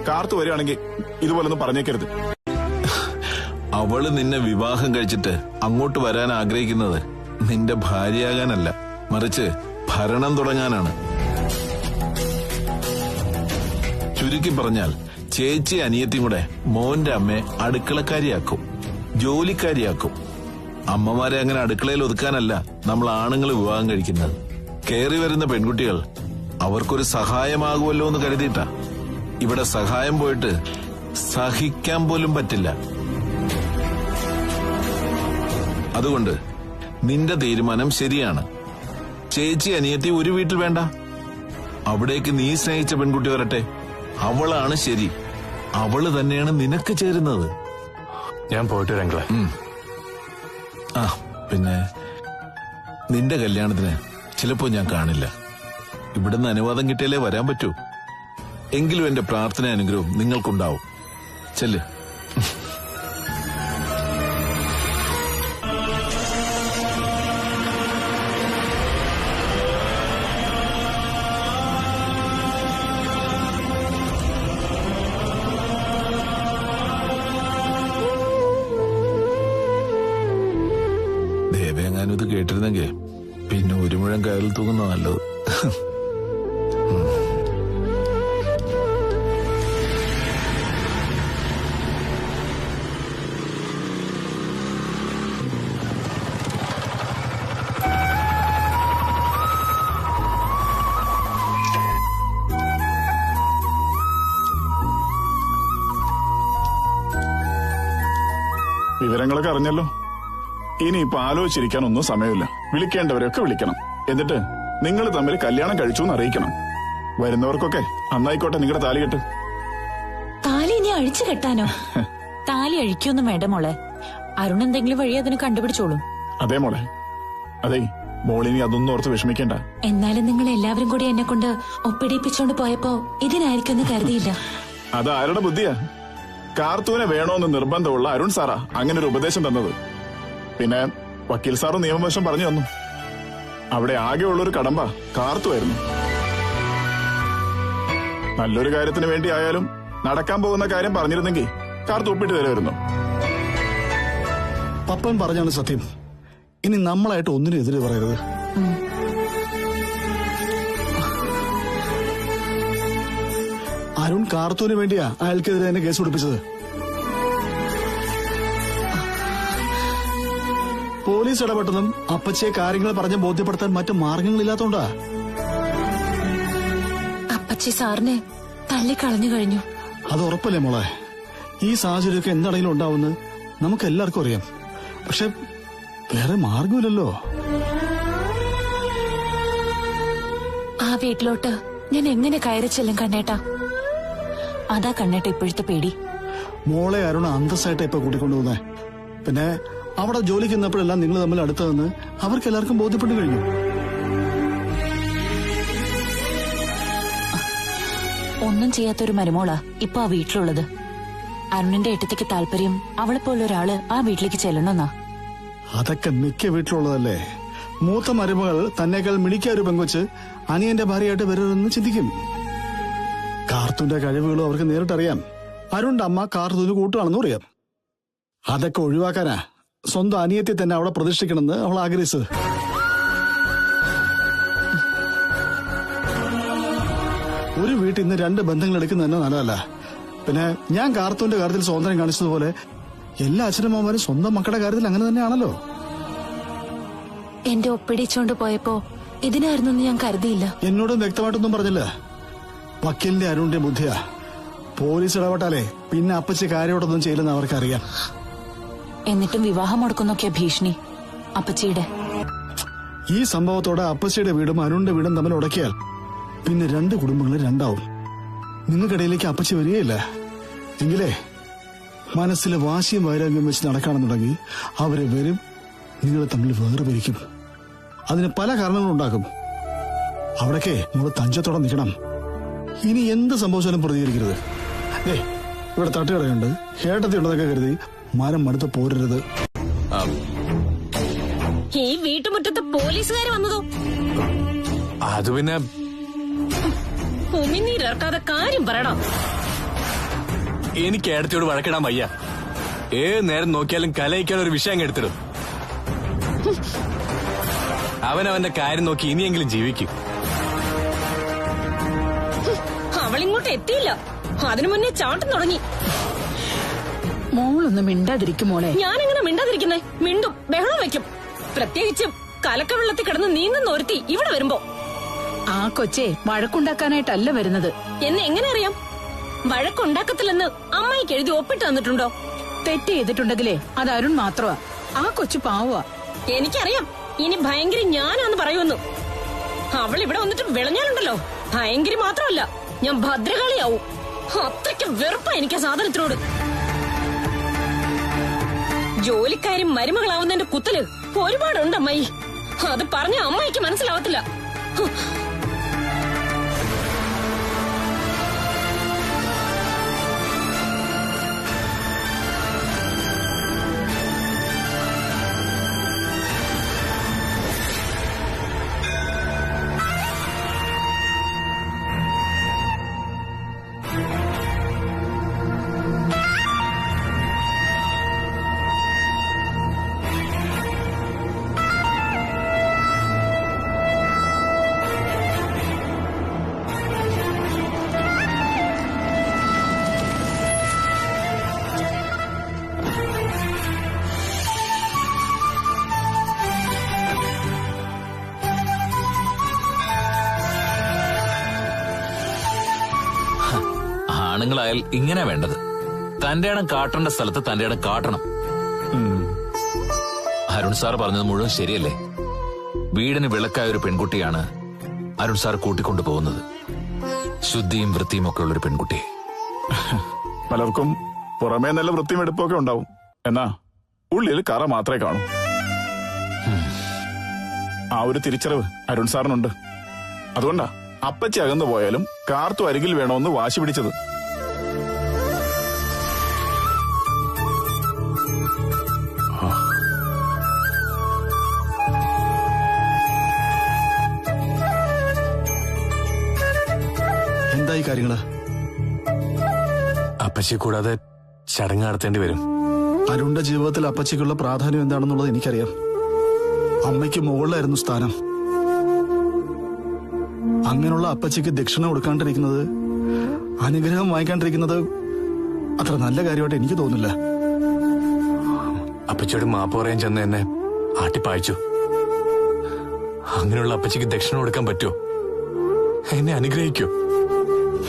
കാർത്തു വരികയാണെങ്കിൽ ഇതുപോലൊന്നും പറഞ്ഞേക്കരുത്. അവള് നിന്നെ വിവാഹം കഴിച്ചിട്ട് അങ്ങോട്ട് വരാൻ ആഗ്രഹിക്കുന്നത് നിന്റെ ഭാര്യയാകാനല്ല, മറിച്ച് ഭരണം തുടങ്ങാനാണ്. ചുരുക്കി പറഞ്ഞാൽ ചേച്ചി അനിയത്തിയും കൂടെ മോന്റെ അമ്മയെ അടുക്കളക്കാരിയാക്കും, ജോലിക്കാരിയാക്കും. അമ്മമാരെ അങ്ങനെ അടുക്കളയിൽ ഒതുക്കാനല്ല നമ്മൾ ആണുങ്ങൾ വിവാഹം കഴിക്കുന്നത്. കയറി വരുന്ന പെൺകുട്ടികൾ അവർക്കൊരു സഹായമാകുമല്ലോ എന്ന് കരുതിയിട്ടാ. ഇവിടെ സഹായം പോയിട്ട് സഹിക്കാൻ പോലും പറ്റില്ല. അതുകൊണ്ട് നിന്റെ തീരുമാനം ശരിയാണ്. ചേച്ചി അനിയത്തി ഒരു വീട്ടിൽ വേണ്ട. അവിടേക്ക് നീ സ്നേഹിച്ച പെൺകുട്ടി വരട്ടെ. അവളാണ് ശരി. അവള് തന്നെയാണ് നിനക്ക് ചേരുന്നത്. ഞാൻ പോയിട്ട് വരാം. ആ പിന്നെ നിന്റെ കല്യാണത്തിന് ചിലപ്പോ ഞാൻ കാണില്ല. ഇവിടുന്ന് അനുവാദം കിട്ടിയാലേ വരാൻ പറ്റൂ. എങ്കിലും എന്റെ പ്രാർത്ഥന അനുഗ്രഹവും നിങ്ങൾക്കുണ്ടാവും. ചെല്ല്. ദേവയെങ്ങാനും ഇത് കേട്ടിരുന്നെങ്കിൽ പിന്നെ ഒരു മുഴം കയറിൽ തൂങ്ങുന്ന നല്ലത്. വിവരങ്ങളൊക്കെ അറിഞ്ഞല്ലോ. ഇനി ഇപ്പൊ ആലോചിച്ചിരിക്കാൻ ഒന്നും സമയമില്ല. വിളിക്കേണ്ടവരെയൊക്കെ വിളിക്കണം. എന്നിട്ട് നിങ്ങൾ തമ്മിൽ കല്യാണം കഴിച്ചു എന്ന് അറിയിക്കണം. വരുന്നവർക്കൊക്കെ അന്നായിക്കോട്ടെ നിങ്ങളുടെ താലികെട്ട്. താലി ഇനി അഴിച്ചു കെട്ടാനോ? താലി അഴിക്കൊന്നും വേണ്ട മോളെ. അരുൺ എന്തെങ്കിലും വഴി അതിന് കണ്ടുപിടിച്ചോളും. അതെ മോളെ, അതെ മോളിനി അതൊന്നും ഓർത്ത് വിഷമിക്കേണ്ട. എന്നാലും നിങ്ങൾ എല്ലാവരും കൂടി എന്നെ കൊണ്ട് ഒപ്പിടിപ്പിച്ചോണ്ട് പോയപ്പോ ഇതിനായിരിക്കും കരുതിയില്ല. അത് ആരുടെ ബുദ്ധിയാ? കാർത്തൂനെ വേണോന്ന് നിർബന്ധമുള്ള അരുൺ സാറാ അങ്ങനെ ഒരു ഉപദേശം തന്നത്. പിന്നെ വക്കീൽ സാറും നിയമവശം പറഞ്ഞു തന്നു. അവിടെ ആകെയുള്ളൊരു കടമ്പ കാർത്തുവായിരുന്നു. നല്ലൊരു കാര്യത്തിന് വേണ്ടി ആയാലും നടക്കാൻ പോകുന്ന കാര്യം പറഞ്ഞിരുന്നെങ്കിൽ കാർത്തു ഒപ്പിട്ട് തരുമായിരുന്നു. പപ്പൻ പറഞ്ഞാണ് സത്യം. ഇനി നമ്മളായിട്ട് ഒന്നിനും എതിര് പറയരുത്. അരുൺ കാർത്തൂന് വേണ്ടിയാ അയാൾക്കെതിരെ തന്നെ കേസ് പിടിപ്പിച്ചത്. പോലീസ് ഇടപെട്ടതും അപ്പച്ചയെ കാര്യങ്ങൾ പറഞ്ഞ് ബോധ്യപ്പെടുത്താൻ മറ്റു മാർഗങ്ങളില്ലാത്തോണ്ടാ. അപ്പച്ചി സാറിനെ തല്ലിക്കളഞ്ഞു കഴിഞ്ഞു. അത് ഉറപ്പല്ലേ മോളെ? ഈ സാഹചര്യമൊക്കെ എന്താണെങ്കിലും ഉണ്ടാവുമെന്ന് നമുക്ക് എല്ലാവർക്കും അറിയാം. പക്ഷെ വേറെ മാർഗമില്ലല്ലോ. ആ വീട്ടിലോട്ട് ഞാൻ എങ്ങനെ കയറി ചെല്ലും കണ്ണേട്ടാ? അതാ കണ്ണേട്ട ഇപ്പോഴത്തെ പേടി. മോളെ അരുണ അന്തസ്സായിട്ട് ഇപ്പൊ കൂട്ടിക്കൊണ്ടുപോകുന്നേ. പിന്നെ അവിടെ ജോലിക്ക് നിന്നപ്പോഴെല്ലാം നിങ്ങൾ തമ്മിൽ അടുത്തതെന്ന് അവർക്ക് എല്ലാവർക്കും ബോധ്യപ്പെട്ടു കഴിഞ്ഞു. ഒന്നും ചെയ്യാത്തൊരു മരുമോളാ ഇപ്പൊ ആ വീട്ടിലുള്ളത്. അരുണിന്റെ ഏട്ടത്തിക്ക് താല്പര്യം അവളെപ്പോലെ ഒരാള് ആ വീട്ടിലേക്ക് ചെല്ലണമെന്നാ. അതൊക്കെ മിക്ക വീട്ടിലുള്ളതല്ലേ. മൂത്ത മരുമകൾ തന്നേക്കാൾ മിടിക്കാ ഒരു പെങ്കൊച്ച് അനിയന്റെ ഭാര്യയായിട്ട് വരരുതെന്ന് ചിന്തിക്കും. കാർത്തൂന്റെ കഴിവുകളും അവർക്ക് നേരിട്ടറിയാം. അരുണിന്റെ അമ്മ കാർത്തൂന് കൂട്ടുകയാണെന്നും അറിയാം. അതൊക്കെ ഒഴിവാക്കാനാ സ്വന്തം അനിയത്തെ തന്നെ അവിടെ പ്രതിഷ്ഠിക്കണമെന്ന് അവൾ ആഗ്രഹിച്ചത്. ഒരു വീട്ടിൽ നിന്ന് രണ്ട് ബന്ധങ്ങൾ എടുക്കുന്നത് തന്നെ നല്ലതല്ല. പിന്നെ ഞാൻ കാർത്തൂന്റെ കാര്യത്തിൽ സ്വാതന്ത്ര്യം കാണിച്ചതുപോലെ എല്ലാ അച്ഛനമ്മമാരും സ്വന്തം മക്കളുടെ കാര്യത്തിൽ അങ്ങനെ തന്നെയാണല്ലോ. എന്റെ ഒപ്പിടിച്ചോണ്ട് പോയപ്പോ ഇതിനായിരുന്നു ഞാൻ കരുതിയില്ല. എന്നോടും വ്യക്തമായിട്ടൊന്നും പറഞ്ഞില്ല. വക്കീലിന്റെ അരുണിന്റെ ബുദ്ധിയാ. പോലീസ് ഇടപെട്ടാലേ പിന്നെ അപ്പച്ചി കാര്യോടൊന്നും ചെയ്യില്ലെന്ന് അവർക്കറിയാം. എന്നിട്ടും വിവാഹം മുടക്കുന്നൊക്കെയാ ഭീഷണി അപ്പച്ചിയുടെ. ഈ സംഭവത്തോടെ അപ്പച്ചിയുടെ വീടും അരുണിന്റെ വീടും തമ്മിൽ ഉടക്കിയാൽ പിന്നെ രണ്ട് കുടുംബങ്ങൾ രണ്ടാവും. നിങ്ങൾക്കിടയിലേക്ക് അപ്പച്ചി വരികയില്ല. എങ്കിലേ മനസ്സിലെ വാശിയും വൈരാഗ്യം വെച്ച് നടക്കാണെന്നുണ്ടെങ്കിൽ അവരെ വരും, നിങ്ങളെ തമ്മിൽ വേറെ പിരിക്കും. അതിന് പല കാരണങ്ങളുണ്ടാക്കും. അവിടേക്ക് നമ്മൾ തഞ്ചത്തോടെ നിൽക്കണം. ഇനി എന്ത് സംഭവിച്ചാലും പ്രതികരിക്കരുത്. ഇവിടെ തട്ടുകടയുണ്ട്, ഏട്ടത്തി ഉണ്ടെന്നൊക്കെ കരുതി മരം മടുത്ത് പോരരുത്. ഈ വീട്ടുമുറ്റത്ത് പോലീസുകാർ വന്നതോ? അത് പിന്നെ ഉമിനീരിറക്കാതെ കാര്യം പറയണം. എനിക്ക് ഏടത്തിയോട് വഴക്കിടാൻ വയ്യ. ഏത് നേരം നോക്കിയാലും കലയിക്കാൻ ഒരു വിഷയം എടുത്തിടും. അവനവന്റെ കാര്യം നോക്കി ഇനിയെങ്കിലും ജീവിക്കും. അവളിങ്ങോട്ട് എത്തിയില്ല, അതിനു മുന്നേ ചാട്ടം തുടങ്ങി. മോളൊന്ന് മിണ്ടാതിരിക്കും മോളെ. ഞാനെങ്ങനെ മിണ്ടാതിരിക്കുന്നേ? മിണ്ടും, ബഹളം വെക്കും. പ്രത്യേകിച്ചും കലക്കവെള്ളത്തിൽ കിടന്ന് നീന്തുന്ന ഒരുത്തി ഇവിടെ വരുമ്പോ. ആ കൊച്ചെ വഴക്കുണ്ടാക്കാനായിട്ടല്ല വരുന്നത്. എന്നെ എങ്ങനെ അറിയാം? വഴക്കുണ്ടാക്കത്തില്ലെന്ന് അമ്മായിക്ക് എഴുതി ഒപ്പിട്ട് തന്നിട്ടുണ്ടോ? തെറ്റ് ചെയ്തിട്ടുണ്ടെങ്കിലേ അത് അരുൺ മാത്രമാ. ആ കൊച്ചു പാവാ. എനിക്കറിയാം ഇനി ഭയങ്കര ഞാനാന്ന് പറയുമെന്ന്. അവൾ ഇവിടെ വന്നിട്ട് വിളഞ്ഞാലുണ്ടല്ലോ, ഭയങ്കര മാത്രമല്ല, ഞാൻ ഭദ്രകാളിയാവും. അത്രയ്ക്ക് വെറുപ്പാ എനിക്ക് ആ സാധനത്തിനോട്. ജോലിക്കാരും മരുമകളാവുന്നതിന്റെ കുത്തല് ഒരുപാടുണ്ട് അമ്മായി. അത് പറഞ്ഞ അമ്മായിക്ക് മനസ്സിലാവത്തില്ല. ആണുങ്ങളായാൽ ഇങ്ങനെ വേണ്ടത്. തന്റെ ഇടം കാട്ടേണ്ട സ്ഥലത്ത് തന്റെ ഇടം കാട്ടണം. അരുൺ സാർ പറഞ്ഞത് മുഴുവൻ ശരിയല്ലേ? വീടിന് വിളക്കായ ഒരു പെൺകുട്ടിയാണ് അരുൺ സാർ കൂട്ടിക്കൊണ്ടു പോകുന്നത്. ശുദ്ധിയും വൃത്തിയും ഒക്കെ ഉള്ളൊരു പെൺകുട്ടി. പലർക്കും പുറമേ നല്ല വൃത്തിയും എടുപ്പൊക്കെ ഉണ്ടാവും, എന്നാ ഉള്ളിൽ കറ മാത്രമേ കാണൂ. ആ ഒരു തിരിച്ചറിവ് അരുൺ സാറിനുണ്ട്. അതുകൊണ്ടാ അപ്പച്ചി അകന്നു പോയാലും കാർത്തു അരികിൽ വേണമെന്ന് വാശി പിടിച്ചത്. എന്തായി കാര്യങ്ങള്? അപ്പച്ചി കൂടാതെ ചടങ്ങ് നടത്തേണ്ടി വരും. അരുണിന്റെ ജീവിതത്തിൽ അപ്പച്ചിക്കുള്ള പ്രാധാന്യം എന്താണെന്നുള്ളത് എനിക്കറിയാം. അമ്മയ്ക്ക് മുകളിലായിരുന്നു സ്ഥാനം. അങ്ങനെയുള്ള അപ്പച്ചിക്ക് ദക്ഷിണ കൊടുക്കാണ്ടിരിക്കുന്നത്, അനുഗ്രഹം വാങ്ങിക്കാണ്ടിരിക്കുന്നത് അത്ര നല്ല കാര്യമായിട്ട് എനിക്ക് തോന്നില്ല. അപ്പച്ചിയോട് മാപ്പ് പറയാൻ ചെന്ന് എന്നെ ആട്ടിപ്പായിച്ചു. അങ്ങനെയുള്ള അപ്പച്ചിക്ക് ദക്ഷിണ കൊടുക്കാൻ പറ്റുമോ? എന്നെ അനുഗ്രഹിക്കോ?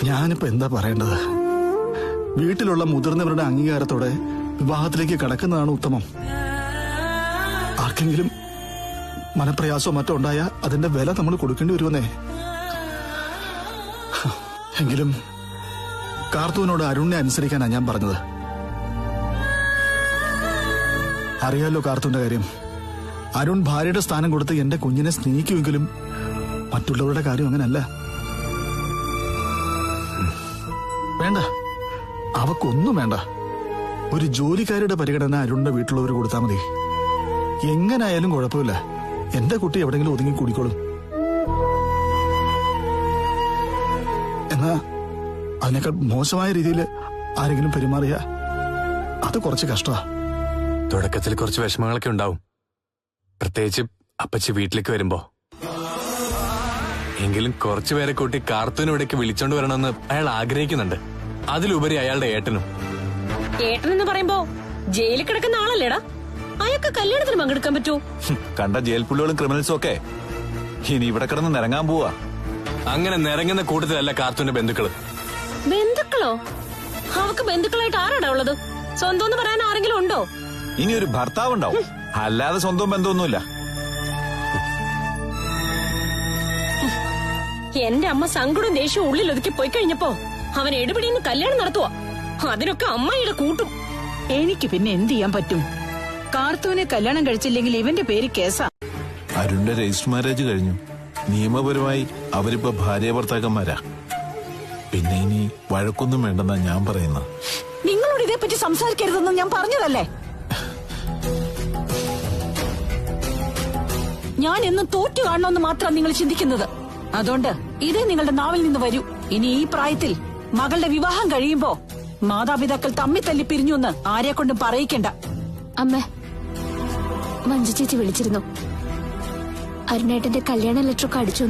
ഞാനിപ്പോ എന്താ പറയേണ്ടത്? വീട്ടിലുള്ള മുതിർന്നവരുടെ അംഗീകാരത്തോടെ വിവാഹത്തിലേക്ക് കടക്കുന്നതാണ് ഉത്തമം. ആർക്കെങ്കിലും മനപ്രയാസോ മറ്റോ ഉണ്ടായ അതിന്റെ വില നമ്മൾ കൊടുക്കേണ്ടി വരുമെന്നേ. എങ്കിലും കാർത്തുവിനോട് അരുണിനെ അനുസരിക്കാനാണ് ഞാൻ പറഞ്ഞത്. അറിയാലോ കാർത്തുവിന്റെ കാര്യം. അരുൺ ഭാര്യയുടെ സ്ഥാനം കൊടുത്ത് എന്റെ കുഞ്ഞിനെ സ്നേഹിക്കുമെങ്കിലും മറ്റുള്ളവരുടെ കാര്യം അങ്ങനല്ല. വേണ്ട, അവക്കൊന്നും വേണ്ട. ഒരു ജോലിക്കാരുടെ പരിഗണന അരുണിന്റെ വീട്ടിലുള്ളവർ കൊടുത്താൽ മതി. എങ്ങനായാലും കുഴപ്പമില്ല. എന്റെ കുട്ടി എവിടെങ്കിലും ഒതുങ്ങി കൂടിക്കോളും. എന്നാ അതിനേക്കാൾ മോശമായ രീതിയിൽ ആരെങ്കിലും പെരുമാറിയ അത് കുറച്ച് കഷ്ടമാ. തുടക്കത്തിൽ കുറച്ച് വിഷമങ്ങളൊക്കെ ഉണ്ടാവും, പ്രത്യേകിച്ച് അപ്പച്ചി വീട്ടിലേക്ക് വരുമ്പോ. എങ്കിലും കുറച്ചുപേരെ കൂട്ടി കാർത്തൂന് ഇവിടേക്ക് വിളിച്ചോണ്ട് വരണമെന്ന് അയാൾ ആഗ്രഹിക്കുന്നുണ്ട്. അതിലുപരി അയാളുടെ ഏട്ടനും. ഏട്ടനെന്ന് പറയുമ്പോ ജയിലിൽ കിടക്കുന്ന ആളല്ലേടാ? അയാൾക്ക് കല്യാണത്തിന് പങ്കെടുക്കാൻ പറ്റൂ? കണ്ട ജയിൽ പുള്ളികളും ക്രിമിനൽസും ഒക്കെ ഇനി ഇവിടെ കിടന്ന് നിരങ്ങാൻ പോവാ. അങ്ങനെ നിരങ്ങുന്ന കൂട്ടത്തിലല്ല കാർത്തൂന്റെ ബന്ധുക്കള്. ബന്ധുക്കളോ? അവക്ക് ബന്ധുക്കളായിട്ട് ആരാടാ ഉള്ളത്? സ്വന്തം എന്ന് പറയാൻ ആരെങ്കിലും ഉണ്ടോ? ഇനി ഒരു ഭർത്താവ് ഉണ്ടാവും, അല്ലാതെ സ്വന്തം ബന്ധമൊന്നുമില്ല. എന്റെ അമ്മ സങ്കടവും ദേഷ്യവും ഉള്ളിൽ ഒതുക്കി പോയി കഴിഞ്ഞപ്പോ അവൻ എടുപിടിന്ന് കല്യാണം നടത്തുവാ. അതിനൊക്കെ അമ്മയുടെ കൂട്ടും. എനിക്ക് പിന്നെ എന്ത് ചെയ്യാൻ പറ്റും? കാർത്തുവിനെ കല്യാണം കഴിച്ചില്ലെങ്കിൽ ഇവന്റെ പേര് കേസാ. അരുണിന്റെ രജിസ്റ്റർ മാരേജ് കഴിഞ്ഞു. നിയമപരമായി അവരിപ്പോ ഭാര്യ ഭർത്താക്കന്മാരാ. പിന്നെ ഇനി വഴക്കൊന്നും വേണ്ടെന്നാ ഞാൻ പറയുന്നത്. നിങ്ങളോട് ഇതേപ്പറ്റി സംസാരിക്കരുതെന്ന് ഞാൻ പറഞ്ഞതല്ലേ? ഞാൻ എന്നും തോറ്റു കാണണമെന്ന് മാത്രം നിങ്ങൾ ചിന്തിക്കുന്നത്. അതുകൊണ്ട് ഇതേ നിങ്ങളുടെ നാവിൽ നിന്ന് വരൂ. ഇനി ഈ പ്രായത്തിൽ മകളുടെ വിവാഹം കഴിയുമ്പോ മാതാപിതാക്കൾ തമ്മി തല്ലി പിരിഞ്ഞു എന്ന് ആരെ കൊണ്ടും പറയിക്കണ്ട. അമ്മ, മഞ്ജു ചേച്ചി വിളിച്ചിരുന്നു. അരുണേട്ടന്റെ കല്യാണ ലെറ്ററൊക്കെ അടിച്ചു.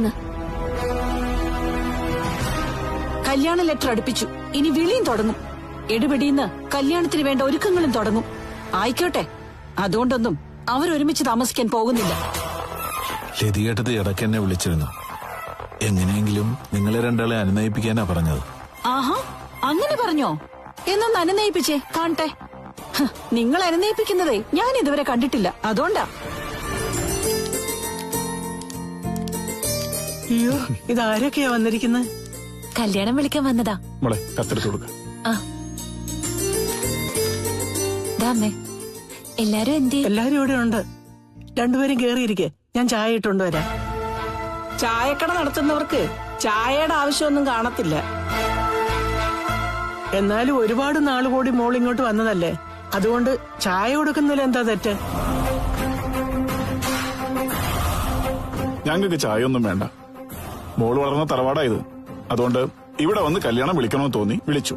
കല്യാണ ലെറ്റർ അടുപ്പിച്ചു. ഇനി വിളിയും തുടങ്ങും. എടുപിടിന്ന് കല്യാണത്തിന് വേണ്ട ഒരുക്കങ്ങളും തുടങ്ങും. ആയിക്കോട്ടെ, അതുകൊണ്ടൊന്നും അവരൊരുമിച്ച് താമസിക്കാൻ പോകുന്നില്ല. ലതികേട്ടത് ഇടയ്ക്ക് എന്നെ വിളിച്ചിരുന്നു. എങ്ങനെയെങ്കിലും നിങ്ങളെ രണ്ടാളെ അനുനയിപ്പിക്കാനാ പറഞ്ഞത്. ആഹാ, അങ്ങനെ പറഞ്ഞോ? എന്നൊന്ന് അനുനയിപ്പിച്ചേ കാണട്ടെ. നിങ്ങൾ അനുനയിപ്പിക്കുന്നതേ ഞാൻ ഇതുവരെ കണ്ടിട്ടില്ല. അതുകൊണ്ടാ. അയ്യോ, ഇതാരൊക്കെയാ വന്നിരിക്കുന്നത്? കല്യാണം വിളിക്കാൻ വന്നതാ. മോളെ കത്തെടുത്ത് കൊടുക്ക. അമ്മേ, എല്ലാരും എന്തി? എല്ലാരും ഇവിടെ ഉണ്ട്. രണ്ടുപേരും കേറിയിരിക്കെ, ഞാൻ ചായ ഇട്ടുകൊണ്ട് വരാം. ചായക്കട നടത്തുന്നവർക്ക് ചായയുടെ ആവശ്യമൊന്നും കാണത്തില്ല. എന്നാലും ഒരുപാട് നാള് കൂടി മോൾ ഇങ്ങോട്ട് വന്നതല്ലേ, അതുകൊണ്ട് ചായ കൊടുക്കുന്നതിൽ എന്താ തെറ്റ്? ഞങ്ങൾക്ക് ചായ ഒന്നും വേണ്ട. മോള് വളർന്ന തറവാടായത്. അതുകൊണ്ട് ഇവിടെ വന്ന് കല്യാണം വിളിക്കണമെന്ന് തോന്നി വിളിച്ചു.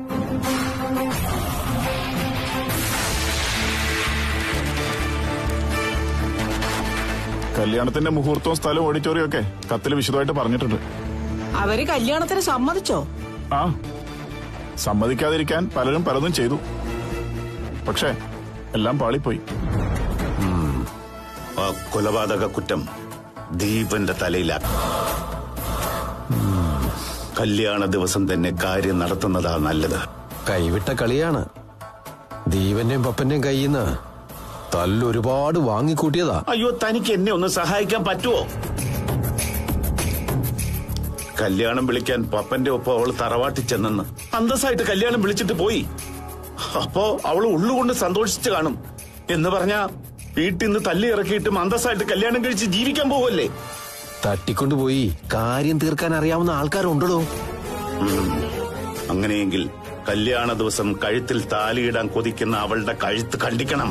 കല്യാണത്തിന്റെ മുഹൂർത്തവും സ്ഥലവും ഓഡിറ്റോറിയം ഒക്കെ കത്തിൽ വിശദമായിട്ട് പറഞ്ഞിട്ടുണ്ട്. അവര് കല്യാണത്തിന് സമ്മതിച്ചോ? ആ, സമ്മതിക്കാതിരിക്കാൻ പലരും പലതും ചെയ്തു. പക്ഷേ എല്ലാം പാളിപ്പോയി. ആ കൊലപാതക കുറ്റം ദീപന്റെ തലയിലാക്കി. കല്യാണ ദിവസം തന്നെ കാര്യം നടത്തുന്നതാ നല്ലത്. കൈവിട്ട കളിയാണ്. ദീപന്റെയും പപ്പന്റെയും കയ്യിൽ നിന്ന് തല്ലൊരുപാട് വാങ്ങിക്കൂട്ടിയതാ. അയ്യോ, തനിക്ക് എന്നെ ഒന്ന് സഹായിക്കാൻ പറ്റുമോ? കല്യാണം വിളിക്കാൻ പപ്പന്റെ ഒപ്പം അവൾ തറവാട്ടി ചെന്നെന്ന് അന്തസ്സായിട്ട് കല്യാണം വിളിച്ചിട്ട് പോയി. അപ്പോ അവൾ ഉള്ളുകൊണ്ട് സന്തോഷിച്ചു കാണും. എന്ന് പറഞ്ഞാ വീട്ടിൽ നിന്ന് തല്ലി ഇറക്കിയിട്ടും അന്തസ്സായിട്ട് കല്യാണം കഴിച്ച് ജീവിക്കാൻ പോവല്ലേ? തട്ടിക്കൊണ്ടുപോയി കാര്യം തീർക്കാൻ അറിയാവുന്ന ആൾക്കാരുണ്ടോ? അങ്ങനെയെങ്കിൽ കല്യാണ ദിവസം കഴുത്തിൽ താലിയിടാൻ കൊതിക്കുന്ന അവളുടെ കഴുത്ത് കണ്ടിക്കണം.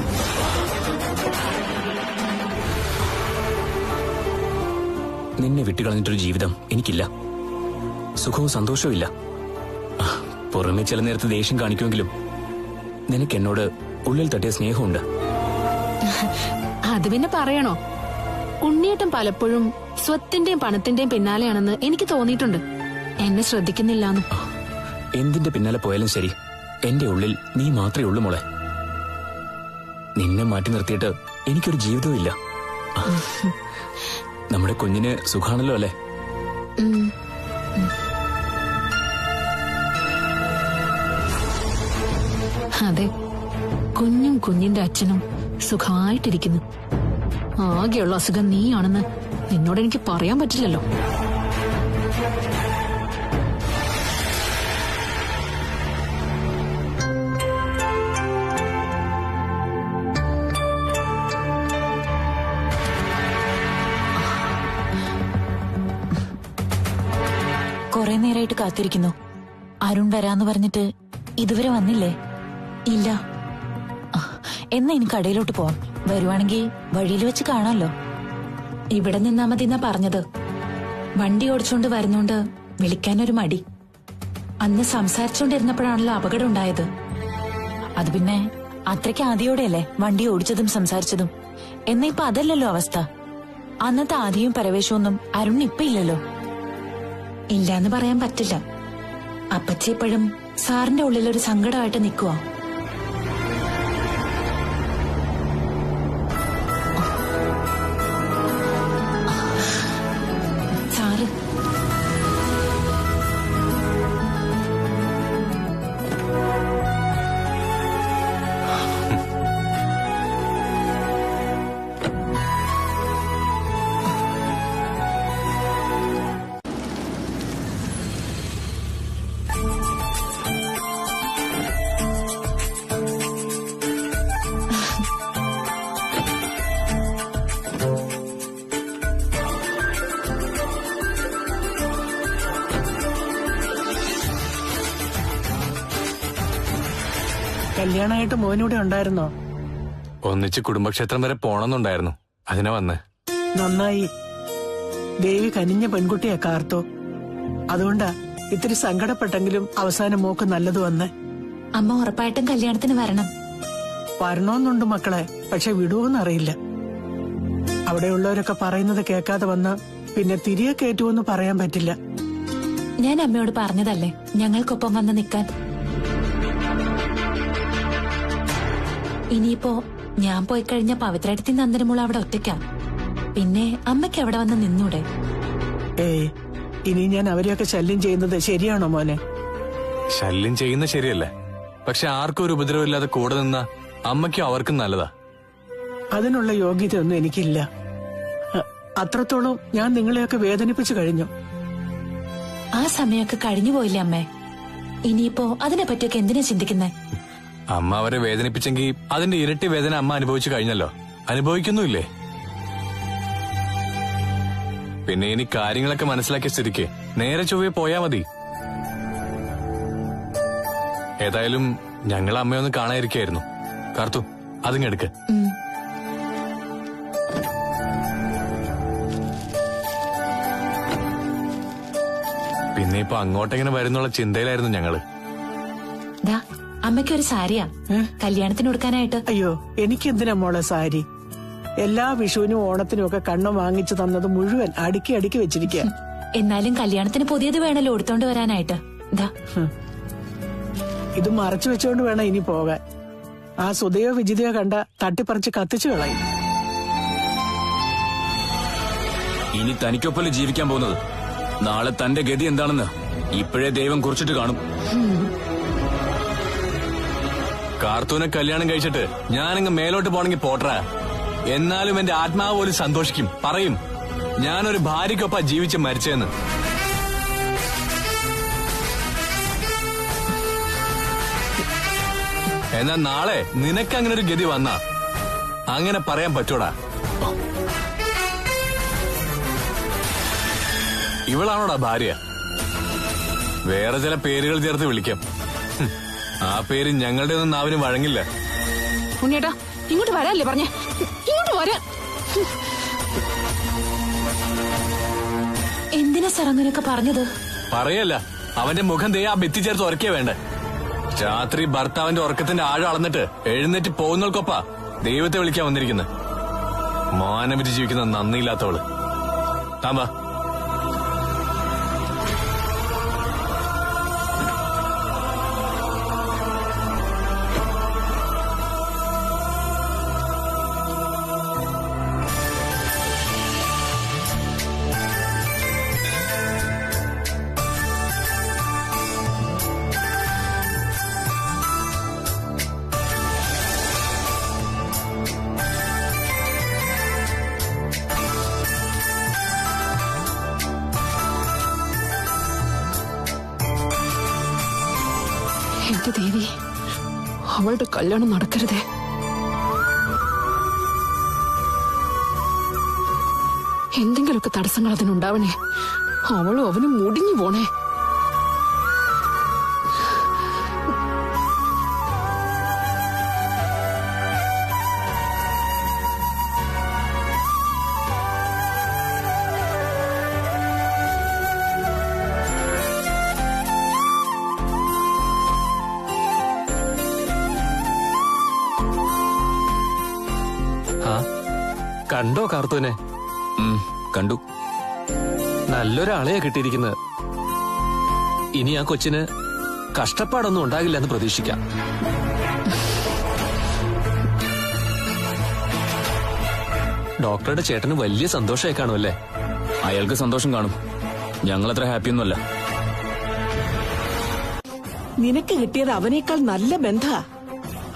നിന്നെ വിട്ടുകളഞ്ഞിട്ടൊരു ജീവിതം എനിക്കില്ല. സുഖവും സന്തോഷവും ഇല്ല. പുറമെ ചില നേരത്ത് ദേഷ്യം കാണിക്കുമെങ്കിലും നിനക്ക് എന്നോട് ഉള്ളിൽ തട്ടിയ സ്നേഹമുണ്ട്. അത് പിന്നെ പറയണോ? ഉണ്ണിയേട്ടൻ പലപ്പോഴും സ്വത്തിന്റെയും പണത്തിന്റെയും പിന്നാലെയാണെന്ന് എനിക്ക് തോന്നിയിട്ടുണ്ട്. എന്നെ ശ്രദ്ധിക്കുന്നില്ലാന്ന്. എന്തിന്റെ പിന്നാലെ പോയാലും ശരി, എന്റെ ഉള്ളിൽ നീ മാത്രമേ ഉള്ളൂ മോളെ. നിന്നെ മാറ്റി നിർത്തിയിട്ട് എനിക്കൊരു ജീവിതവും ഇല്ല. നമ്മുടെ കുഞ്ഞിന് സുഖാണല്ലോ അല്ലേ? അതെ, കുഞ്ഞും കുഞ്ഞിന്റെ അച്ഛനും സുഖമായിട്ടിരിക്കുന്നു. ആകെയുള്ള അസുഖം നീയാണെന്ന് നിന്നോട് എനിക്ക് പറയാൻ പറ്റില്ലല്ലോ. കുറെ നേരമായിട്ട് കാത്തിരിക്കുന്നു. അരുൺ വരാന്ന് പറഞ്ഞിട്ട് ഇതുവരെ വന്നില്ലേ? ഇല്ല. എന്നാ ഇനി കടയിലോട്ട് പോവാം. വരുവാണെങ്കിൽ വഴിയിൽ വെച്ച് കാണാമല്ലോ. ഇവിടെ നിന്നാ മതി എന്നാ പറഞ്ഞത്. വണ്ടി ഓടിച്ചോണ്ട് വരുന്നോണ്ട് വിളിക്കാനൊരു മടി. അന്ന് സംസാരിച്ചോണ്ടിരുന്നപ്പോഴാണല്ലോ അപകടം ഉണ്ടായത്. അത് പിന്നെ അത്രയ്ക്ക് ആദ്യോടെയല്ലേ വണ്ടി ഓടിച്ചതും സംസാരിച്ചതും. എന്നാ ഇപ്പൊ അതല്ലല്ലോ അവസ്ഥ. അന്നത്തെ ആദ്യവും പരവേശമൊന്നും അരുൺ ഇപ്പൊ ഇല്ലല്ലോ. ഇല്ലാന്ന് പറയാൻ പറ്റില്ല. അപ്പച്ചി ഇപ്പോഴും സാറിന്റെ ഉള്ളിലൊരു സങ്കടമായിട്ട് നിൽക്കുവാ. സാറ് കല്യാണമായിട്ട് മോനൂടെ ഉണ്ടായിരുന്നോ? ഒന്നിച്ച് കുടുംബക്ഷേത്രം വരെ പോണമെന്നുണ്ടായിരുന്നു. അതിനാ വന്നേ. നന്നായി. ദേവി കനിഞ്ഞ പെൺകുട്ടിയാ കാർത്തു. അതുകൊണ്ടാ ഇത്തിരി സങ്കടപ്പെട്ടെങ്കിലും അവസാനം മോക്ക് നല്ലത് വന്നേ. അമ്മ ഉറപ്പായിട്ടും കല്യാണത്തിന് വരണം. വരണോന്നുണ്ട് മക്കളെ, പക്ഷെ വിടുവോന്നറിയില്ല. അവിടെയുള്ളവരൊക്കെ പറയുന്നത് കേൾക്കാതെ വന്ന പിന്നെ തിരികെ കയറ്റുമെന്ന് പറയാൻ പറ്റില്ല. ഞാൻ അമ്മയോട് പറഞ്ഞതല്ലേ ഞങ്ങൾക്കൊപ്പം വന്ന് നിൽക്കാൻ. ഇനിയിപ്പോ ഞാൻ പോയി കഴിഞ്ഞ പവിത്രേടത്തി നന്ദനമുള്ള അവിടെ ഒറ്റയ്ക്കാം. പിന്നെ അമ്മയ്ക്ക് അവിടെ വന്ന് നിന്നൂടെ? ഇനി ഞാൻ അവരെയൊക്കെ ശല്യം ചെയ്യുന്നത് ശരിയാണോ മോനെ? ശല്യം ചെയ്യുന്ന ശരിയല്ലേ, പക്ഷെ ആർക്കും ഒരു ഉപദ്രവമില്ലാതെ കൂടെ നിന്ന അമ്മയ്ക്കും അവർക്കും നല്ലതാ. അതിനുള്ള യോഗ്യതയൊന്നും എനിക്കില്ല. അത്രത്തോളം ഞാൻ നിങ്ങളെയൊക്കെ വേദനിപ്പിച്ചു കഴിഞ്ഞു. ആ സമയമൊക്കെ കഴിഞ്ഞു പോയില്ലേ അമ്മേ? ഇനിയിപ്പോ അതിനെ പറ്റിയൊക്കെ എന്തിനാ ചിന്തിക്കുന്നേ? അമ്മ അവരെ വേദനിപ്പിച്ചെങ്കിൽ അതിന്റെ ഇരട്ടി വേദന അമ്മ അനുഭവിച്ചു കഴിഞ്ഞല്ലോ. അനുഭവിക്കുന്നുമില്ലേ? പിന്നെ ഇനി കാര്യങ്ങളൊക്കെ മനസ്സിലാക്കിയ സ്ഥിതിക്ക് നേരെ ചൊവ്വേ പോയാ മതി. ഏതായാലും ഞങ്ങൾ അമ്മയൊന്ന് കാണാതിരിക്കായിരുന്നു. കാർത്തു, അതിങ്ങെടുക്ക്. പിന്നെ ഇപ്പൊ അങ്ങോട്ടെങ്ങനെ വരുന്നുള്ള ചിന്തയിലായിരുന്നു ഞങ്ങള്. അമ്മയ്ക്കൊരു സാരിയാ കല്യാണത്തിന് കൊടുക്കാനായിട്ട്. അയ്യോ, എനിക്കെന്തിനാ മോളെ സാരി? എല്ലാ വിഷുവിനും ഓണത്തിനും ഒക്കെ കണ്ണം വാങ്ങിച്ചു തന്നത് മുഴുവൻ അടുക്കി അടുക്കി വെച്ചിരിക്കുക. എന്നാലും കല്യാണത്തിന് പുതിയത് വേണല്ലോ എടുത്തോണ്ട് വരാനായിട്ട്. ഇത് മറച്ചു വെച്ചോണ്ട് വേണം ഇനി പോകാൻ. ആ സുധയോ വിജിതയോ കണ്ട തട്ടിപ്പറിച്ച് കത്തിച്ചു കളയും. ഇനി തനിക്കൊപ്പല്ലേ ജീവിക്കാൻ പോകുന്നത്? നാളെ തന്റെ ഗതി എന്താണെന്ന് ഇപ്പോഴേ ദൈവം കുറിച്ചിട്ട് കാണും. കാർത്തൂനെ കല്യാണം കഴിച്ചിട്ട് ഞാനങ്ങ് മേലോട്ട് പോണെങ്കിൽ പോട്ടറ. എന്നാലും എന്റെ ആത്മാവ് പോലും സന്തോഷിക്കും, പറയും ഞാനൊരു ഭാര്യയ്ക്കൊപ്പം ജീവിച്ച് മരിച്ചെന്ന്. എന്നാ നാളെ നിനക്ക് അങ്ങനെ ഒരു ഗതി വന്നാ അങ്ങനെ പറയാൻ പറ്റൂടാ? ഇവളാണോടാ ഭാര്യ? വേറെ ചില പേരുകൾ ചേർത്ത് വിളിക്കാം. ആ പേര് ഞങ്ങളുടെ ഒന്നും നാവിന് വഴങ്ങില്ല. ഉണ്ണിയേട്ടാ ഇങ്ങോട്ട് വരാല്ലേ പറഞ്ഞേ, ഇങ്ങോട്ട് വരാൻ. എന്തിനാ സാർ അങ്ങനെയൊക്കെ പറഞ്ഞത്? പറയല്ല, അവന്റെ മുഖം ദേ ആ ഭിത്തി ചേർത്ത് ഉറക്കിയ വേണ്ടേ. രാത്രി ഭർത്താവിന്റെ ഉറക്കത്തിന്റെ ആഴം അളന്നിട്ട് എഴുന്നേറ്റ് പോകുന്നവർക്കൊപ്പാ ദൈവത്തെ വിളിക്കാൻ വന്നിരിക്കുന്നത്. മാനവിച്ച് ജീവിക്കുന്ന നന്ദിയില്ലാത്തവള്. താമ്പാ. എന്റെ ദേവി, അവളുടെ കല്യാണം നടക്കരുതേ. എന്തെങ്കിലുമൊക്കെ തടസ്സങ്ങൾ അതിനുണ്ടാവണേ. അവളും അവനും മുടിഞ്ഞു പോണേ. കണ്ടോ കാർത്തൂനെ? കണ്ടു. നല്ലൊരാളെയാ കിട്ടിയിരിക്കുന്നത്. ഇനി ആ കൊച്ചിന് കഷ്ടപ്പാടൊന്നും ഉണ്ടാകില്ല എന്ന് പ്രതീക്ഷിക്കാം. ഡോക്ടറുടെ ചേട്ടന് വലിയ സന്തോഷമായി കാണുമല്ലേ? അയാൾക്ക് സന്തോഷം കാണും, ഞങ്ങളത്ര ഹാപ്പിയൊന്നുമല്ല. നിനക്ക് കിട്ടിയത് അവനേക്കാൾ നല്ല ബന്ധ.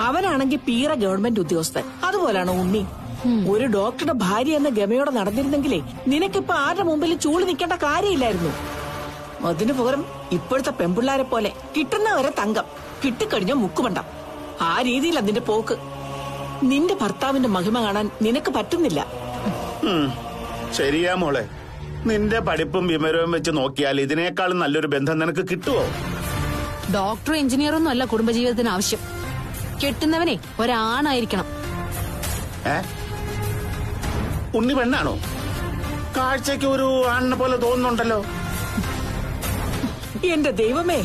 അവനാണെങ്കിൽ പീറ ഗവൺമെന്റ് ഉദ്യോഗസ്ഥൻ. അതുപോലാണോ ഉണ്ണി? ഒരു ഡോക്ടറുടെ ഭാര്യ എന്ന ഗമയോടെ നടന്നിരുന്നെങ്കിലേ നിനക്കിപ്പോ ആരുടെ മുമ്പിൽ ചൂളി നിൽക്കേണ്ട കാര്യമില്ലായിരുന്നു. അതിനു പകരം ഇപ്പോഴത്തെ പെമ്പിള്ളാരെ പോലെ കിട്ടുന്നവരെ തങ്കം, കിട്ടിക്കഴിഞ്ഞ മുക്കുമണ്ട. ആ രീതിയിൽ അതിന്റെ പോക്ക്. നിന്റെ ഭർത്താവിന്റെ മഹിമ കാണാൻ നിനക്ക് പറ്റുന്നില്ല. ശരിയാ മോളെ, നിന്റെ പഠിപ്പും വിവരവും വെച്ച് നോക്കിയാൽ ഇതിനേക്കാളും നല്ലൊരു ബന്ധം നിനക്ക് കിട്ടുവോ? ഡോക്ടറും എഞ്ചിനീയറൊന്നും അല്ല കുടുംബജീവിതത്തിന് ആവശ്യം. കെട്ടുന്നവനെ ഒരാണായിരിക്കണം. ഉണ്ണി പെണ്ണാണോ? കാഴ്ചക്ക് ഒരു ആണിനെ പോലെ തോന്നുന്നുണ്ടല്ലോ. എന്റെ ദൈവമേ,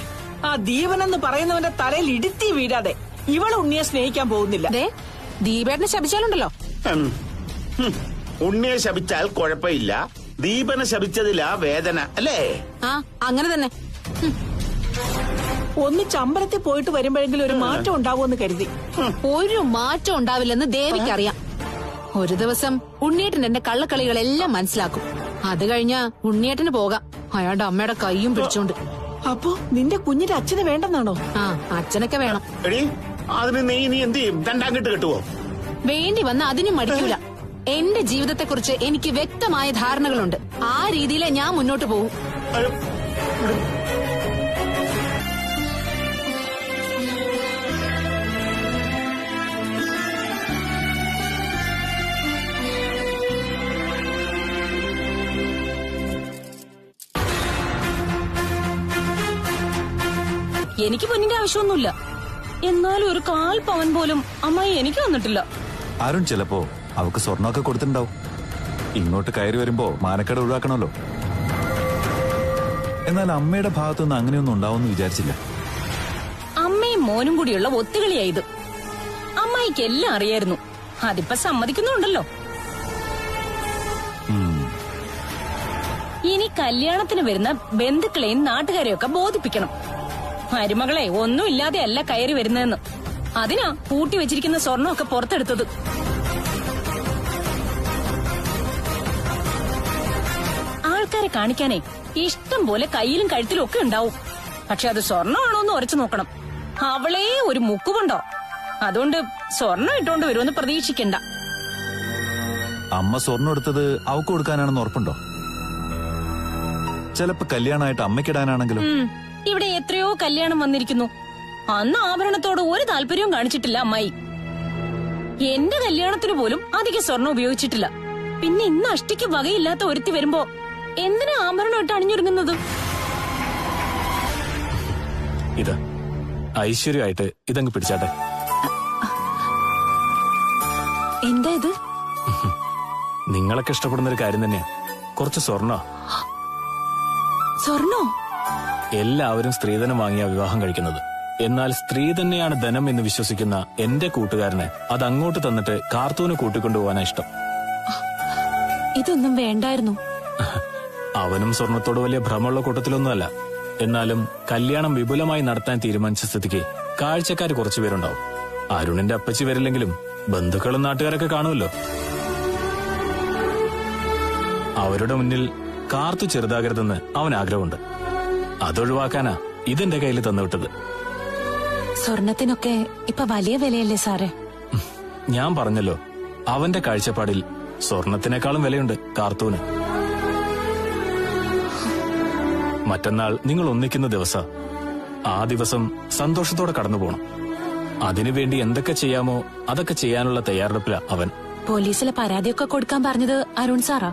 ആ ദീപനെന്ന് പറയുന്നവന്റെ തലയിൽ ഇടുത്തി വീഴാതെ ഇവൾ ഉണ്ണിയെ സ്നേഹിക്കാൻ പോകുന്നില്ല. ദീപേട്ടനെ ശപിച്ചാലുണ്ടല്ലോ. ഉണ്ണിയെ ശപിച്ചാൽ കുഴപ്പമില്ല, ദീപനെ ശപിച്ചതിലാ വേദന അല്ലേ? ആ അങ്ങനെ തന്നെ. ഒന്ന് ചമ്പലത്തിൽ പോയിട്ട് വരുമ്പോഴെങ്കിലും ഒരു മാറ്റം ഉണ്ടാവുമെന്ന് കരുതി. ഒരു മാറ്റം ഉണ്ടാവില്ലെന്ന് ദേവിക്കറിയാം. ഒരു ദിവസം ഉണ്ണിയേട്ടൻ എന്റെ കള്ളക്കളികളെല്ലാം മനസ്സിലാക്കും. അത് കഴിഞ്ഞാ ഉണ്ണിയേട്ടന് പോകാം, അയാളുടെ അമ്മയുടെ കൈയും പിടിച്ചോണ്ട്. അപ്പോ നിന്റെ കുഞ്ഞിന്റെ അച്ഛന് വേണ്ടെന്നാണോ? ആ, അച്ഛനൊക്കെ വേണം. അതിന് നീ എന്ത് ചെയ്യും? രണ്ടാം കെട്ട് കെട്ടുവോ? വേണ്ടി വന്ന അതിനും മടിക്കൂല. എന്റെ ജീവിതത്തെക്കുറിച്ച് എനിക്ക് വ്യക്തമായ ധാരണകളുണ്ട്. ആ രീതിയിലെ ഞാൻ മുന്നോട്ട് പോകും. എനിക്ക് പൊന്നിന്റെ ആവശ്യമൊന്നുമില്ല. എന്നാലും ഒരു 1/4 പവൻ പോലും അമ്മായി എനിക്ക് വന്നിട്ടില്ല. അരുൺ ചിലപ്പോ അവക്ക് സ്വർണ്ണമൊക്കെ കൊടുത്തിട്ടുണ്ടാവും. ഇങ്ങോട്ട് കയറി വരുമ്പോ മാനക്കേട് ഒഴിവാക്കണമല്ലോ. എന്നാൽ അമ്മയുടെ ഭാഗത്തുനിന്ന് അങ്ങനെയൊന്നും ഉണ്ടാവുമെന്ന് വിചാരിച്ചില്ല. അമ്മയും മോനും കൂടിയുള്ള ഒത്തുകളിയായത്. അമ്മായിക്ക് എല്ലാം അറിയായിരുന്നു. അതിപ്പോ സമ്മതിക്കുന്നുണ്ടല്ലോ. ഇനി കല്യാണത്തിന് വരുന്ന ബന്ധുക്കളെയും നാട്ടുകാരെയൊക്കെ ബോധിപ്പിക്കണം. മരുമകളെ ഒന്നുമില്ലാതെ അല്ല കയറി വരുന്നതെന്ന്. അതിനാ പൂട്ടി വെച്ചിരിക്കുന്ന സ്വർണ്ണമൊക്കെ പുറത്തെടുത്തത്. ആൾക്കാരെ കാണിക്കാനേ ഇഷ്ടം പോലെ കയ്യിലും കഴുത്തിലും ഒക്കെ ഉണ്ടാവും. പക്ഷെ അത് സ്വർണ്ണമാണോ എന്ന് ഉറച്ചു നോക്കണം. അവളെ ഒരു മുക്കുകൊണ്ടോ അതുകൊണ്ട് സ്വർണം ഇട്ടോണ്ട് വരുമെന്ന് പ്രതീക്ഷിക്കണ്ട. അമ്മ സ്വർണ്ണം എടുത്തത് അവക്ക് കൊടുക്കാനാണെന്ന് ഉറപ്പുണ്ടോ? ചിലപ്പോ കല്യാണമായിട്ട് അമ്മയ്ക്കിടാനാണെങ്കിലും. ഇവിടെ എത്രയോ കല്യാണം വന്നിരിക്കുന്നു. അന്ന് ആഭരണത്തോട് ഒരു താല്പര്യവും കാണിച്ചിട്ടില്ല അമ്മായി. എന്റെ കല്യാണത്തിന് പോലും അധികം സ്വർണം ഉപയോഗിച്ചിട്ടില്ല. പിന്നെ ഇന്ന് അഷ്ടിക്ക് വകയില്ലാത്ത ഒരുത്തി വരുമ്പോ എന്തിനാ ആഭരണം ഇട്ട് അണിഞ്ഞൊരുങ്ങുന്നത്? ഇത് ഐശ്വര്യമായിട്ട് ഇതങ്ങ് പിടിച്ചാട്ടെ. എന്താ ഇത്? നിങ്ങളൊക്കെ ഇഷ്ടപ്പെടുന്ന ഒരു കാര്യം തന്നെയാ. കുറച്ച് സ്വർണ്ണ. സ്വർണ്ണോ? എല്ലാവരും സ്ത്രീധനം വാങ്ങിയ വിവാഹം കഴിക്കുന്നത്. എന്നാൽ സ്ത്രീ തന്നെയാണ് ധനം എന്ന് വിശ്വസിക്കുന്ന എന്റെ കൂട്ടുകാരനെ അത് അങ്ങോട്ട് തന്നിട്ട് കാർത്തൂനെ കൂട്ടിക്കൊണ്ടുപോകാനാ ഇഷ്ടം. ഇതൊന്നും വേണ്ടായിരുന്നു. അവനും സ്വർണത്തോട് വലിയ ഭ്രമമുള്ള കൂട്ടത്തിലൊന്നുമല്ല. എന്നാലും കല്യാണം വിപുലമായി നടത്താൻ തീരുമാനിച്ച സ്ഥിതിക്ക് കാഴ്ചക്കാർ കുറച്ചുപേരുണ്ടാവും. അരുണിന്റെ അപ്പച്ചി വരില്ലെങ്കിലും ബന്ധുക്കളും നാട്ടുകാരൊക്കെ കാണുമല്ലോ. അവരുടെ മുന്നിൽ കാർത്തു ചെറുതാകരുതെന്ന് അവൻ ആഗ്രഹമുണ്ട്. അതൊഴിവാക്കാനാ ഇതെന്റെ കയ്യിൽ തന്നുവിട്ടത്. സ്വർണത്തിനൊക്കെ ഇപ്പൊ വലിയ വിലയല്ലേ സാറേ? ഞാൻ പറഞ്ഞല്ലോ, അവന്റെ കാഴ്ചപ്പാടിൽ സ്വർണത്തിനേക്കാളും വിലയുണ്ട് കാർത്തൂന്. മറ്റന്നാൾ നിങ്ങൾ ഒന്നിക്കുന്ന ദിവസം, ആ ദിവസം സന്തോഷത്തോടെ കടന്നു പോണം. അതിനുവേണ്ടി എന്തൊക്കെ ചെയ്യാമോ അതൊക്കെ ചെയ്യാനുള്ള തയ്യാറെടുപ്പിലാ അവൻ. പോലീസിലെ പരാതിയൊക്കെ കൊടുക്കാൻ പറഞ്ഞത് അരുൺ സാറാ.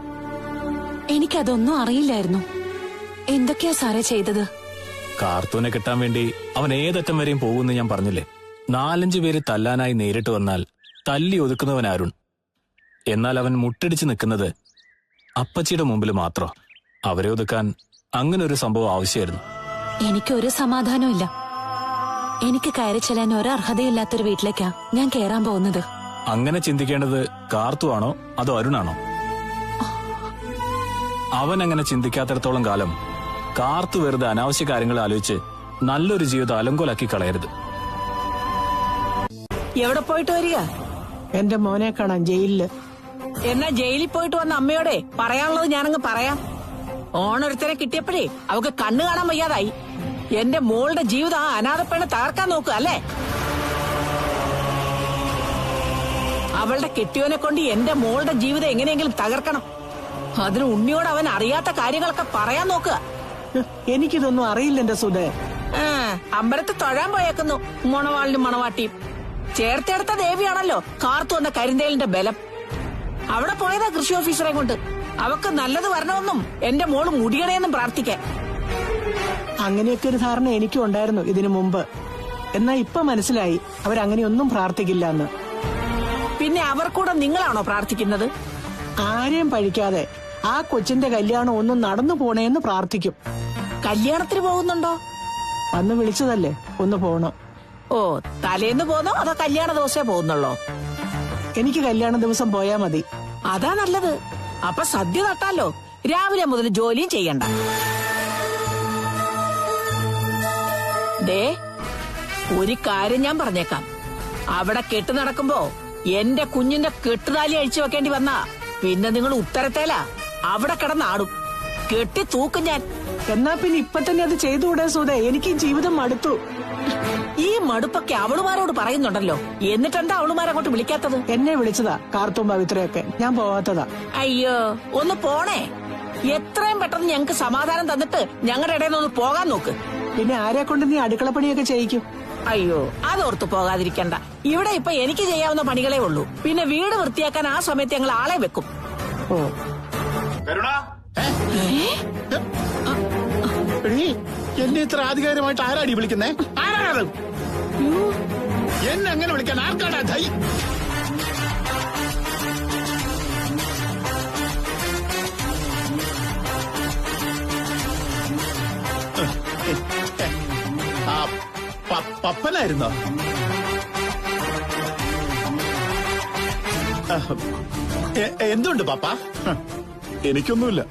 എനിക്കതൊന്നും അറിയില്ലായിരുന്നു. എന്തൊക്കെയാ സാറേ ചെയ്തത്? കാർത്തൂനെ കിട്ടാൻ വേണ്ടി അവൻ ഏതറ്റം വരെയും പോകുമെന്ന് ഞാൻ പറഞ്ഞില്ലേ. 4-5 പേര് തല്ലാനായി നേരിട്ട് വന്നാൽ തല്ലി ഒതുക്കുന്നവൻ അരുൺ. എന്നാൽ അവൻ മുട്ടിടിച്ച് നിൽക്കുന്നത് അപ്പച്ചിയുടെ മുമ്പിൽ മാത്രം. അവരെ ഒതുക്കാൻ അങ്ങനെ ഒരു സംഭവം ആവശ്യമായിരുന്നു. എനിക്കൊരു സമാധാനവും ഇല്ല. എനിക്ക് കയറി ചെല്ലാൻ ഒരർഹതയില്ലാത്തൊരു വീട്ടിലേക്കാ ഞാൻ കേറാൻ പോകുന്നത്. അങ്ങനെ ചിന്തിക്കേണ്ടത് കാർത്തു ആണോ അതോ അരുണാണോ? അവൻ അങ്ങനെ ചിന്തിക്കാത്തിടത്തോളം കാലം കാർത്തു വെറുതെ അനാവശ്യ കാര്യങ്ങൾ ആലോചിച്ച് നല്ലൊരു ജീവിതം അലങ്കോലാക്കി കളയരുത്. എവിടെ പോയിട്ട് വരിക? എന്റെ മോനെ കാണാൻ ജയിലില്. എന്നാ ജയിലിൽ പോയിട്ട് വന്ന അമ്മയോടെ പറയാനുള്ളത് ഞാനങ്ങ് പറയാം. ഓണൊരുത്തരെ കിട്ടിയപ്പോഴേ അവക്ക് കണ്ണു കാണാൻ വയ്യാതായി. എന്റെ മോളുടെ ജീവിതം ആ അനാഥപ്പെണ്ണ തകർക്കാൻ നോക്കുക അല്ലേ? അവളുടെ കെട്ടിയോനെ കൊണ്ട് എന്റെ മോളുടെ ജീവിതം എങ്ങനെയെങ്കിലും തകർക്കണം. അതിന് ഉണ്ണിയോട് അവൻ അറിയാത്ത കാര്യങ്ങളൊക്കെ പറയാൻ നോക്കുക. എനിക്കിതൊന്നും അറിയില്ല എന്റെ സുധേ. അമ്പലത്തിൽ തൊഴാൻ പോയേക്കുന്നു മണവാളിനും മണവാട്ടിയും. ചേർത്തെടുത്ത ദേവിയാണല്ലോ കാർത്തു എന്ന കരിന്തേലിന്റെ ബലം. അവിടെ പോയതാ കൃഷി ഓഫീസറെ കൊണ്ട്. അവക്ക് നല്ലത് വരണമെന്നും എന്റെ മോള് മുടിയണേന്നും പ്രാർത്ഥിക്കാൻ. അങ്ങനെയൊക്കെ ഒരു ധാരണ എനിക്കും ഉണ്ടായിരുന്നു ഇതിനു മുമ്പ്. എന്നാ ഇപ്പൊ മനസ്സിലായി അവരങ്ങനെയൊന്നും പ്രാർത്ഥിക്കില്ല എന്ന്. പിന്നെ അവർ കൂടെ നിങ്ങളാണോ പ്രാർത്ഥിക്കുന്നത്? ആരെയും പഴിക്കാതെ ആ കൊച്ചിന്റെ കല്യാണം ഒന്നും നടന്നു പോണേന്ന് പ്രാർത്ഥിക്കും. കല്യാണത്തിന് പോകുന്നുണ്ടോ? അന്ന് വിളിച്ചതല്ലേ, ഒന്ന് പോണം. ഓ, തലേന്ന് പോന്നോ അതോ കല്യാണ ദിവസേ പോകുന്നുള്ളോ? എനിക്ക് കല്യാണ ദിവസം പോയാ മതി. അതാ നല്ലത്. അപ്പൊ സദ്യ തട്ടാലോ. രാവിലെ മുതൽ ജോലിയും ചെയ്യണ്ട. ദേ, ഒരു കാര്യം ഞാൻ പറഞ്ഞേക്കാം. അവിടെ കെട്ട് നടക്കുമ്പോ എന്റെ കുഞ്ഞിന്റെ കെട്ടുതാലി അഴിച്ചു വെക്കേണ്ടി വന്നാ പിന്നെ നിങ്ങൾ ഉത്തരത്തേലാ അവിടെ കിടന്നാടും. കെട്ടി തൂക്കും ഞാൻ. എന്നാ പിന്നെ ഇപ്പൊ തന്നെ അത് ചെയ്തുകൂടെ സുധേ? എനിക്ക് ജീവിതം മടുത്തു. ഈ മടുപ്പൊക്കെ അവളുമാരോട് പറയുന്നുണ്ടല്ലോ. എന്നിട്ടെന്താ അവളുമാരങ്ങോട്ട് വിളിക്കാത്തത്? എന്നെ വിളിച്ചതാ കാർത്തും പവിത്രയൊക്കെ. ഞാൻ പോവാത്തതാ. അയ്യോ, ഒന്ന് പോണേ. എത്രയും പെട്ടെന്ന് ഞങ്ങക്ക് സമാധാനം തന്നിട്ട് ഞങ്ങളുടെ ഇടയിൽ നിന്ന് പോകാൻ നോക്ക്. പിന്നെ ആരെ കൊണ്ട് നീ അടുക്കളപ്പണിയൊക്കെ ചെയ്യിക്കും? അയ്യോ, അതോർത്ത് പോകാതിരിക്കണ്ട. ഇവിടെ ഇപ്പൊ എനിക്ക് ചെയ്യാവുന്ന പണികളേ ഉള്ളൂ. പിന്നെ വീട് വൃത്തിയാക്കാൻ ആ സമയത്ത് ഞങ്ങൾ ആളെ വെക്കും. ഓ, എന്നെ ഇത്ര ആധികാരികമായിട്ട് ആരാടി വിളിക്കുന്നേ? ആരാണ് എന്നെ അങ്ങനെ വിളിക്കാൻ? ആർക്കാടാ ധൈ? പപ്പനായിരുന്നോ? എന്തുണ്ട് പാപ്പ? എനിക്കൊന്നുമില്ല.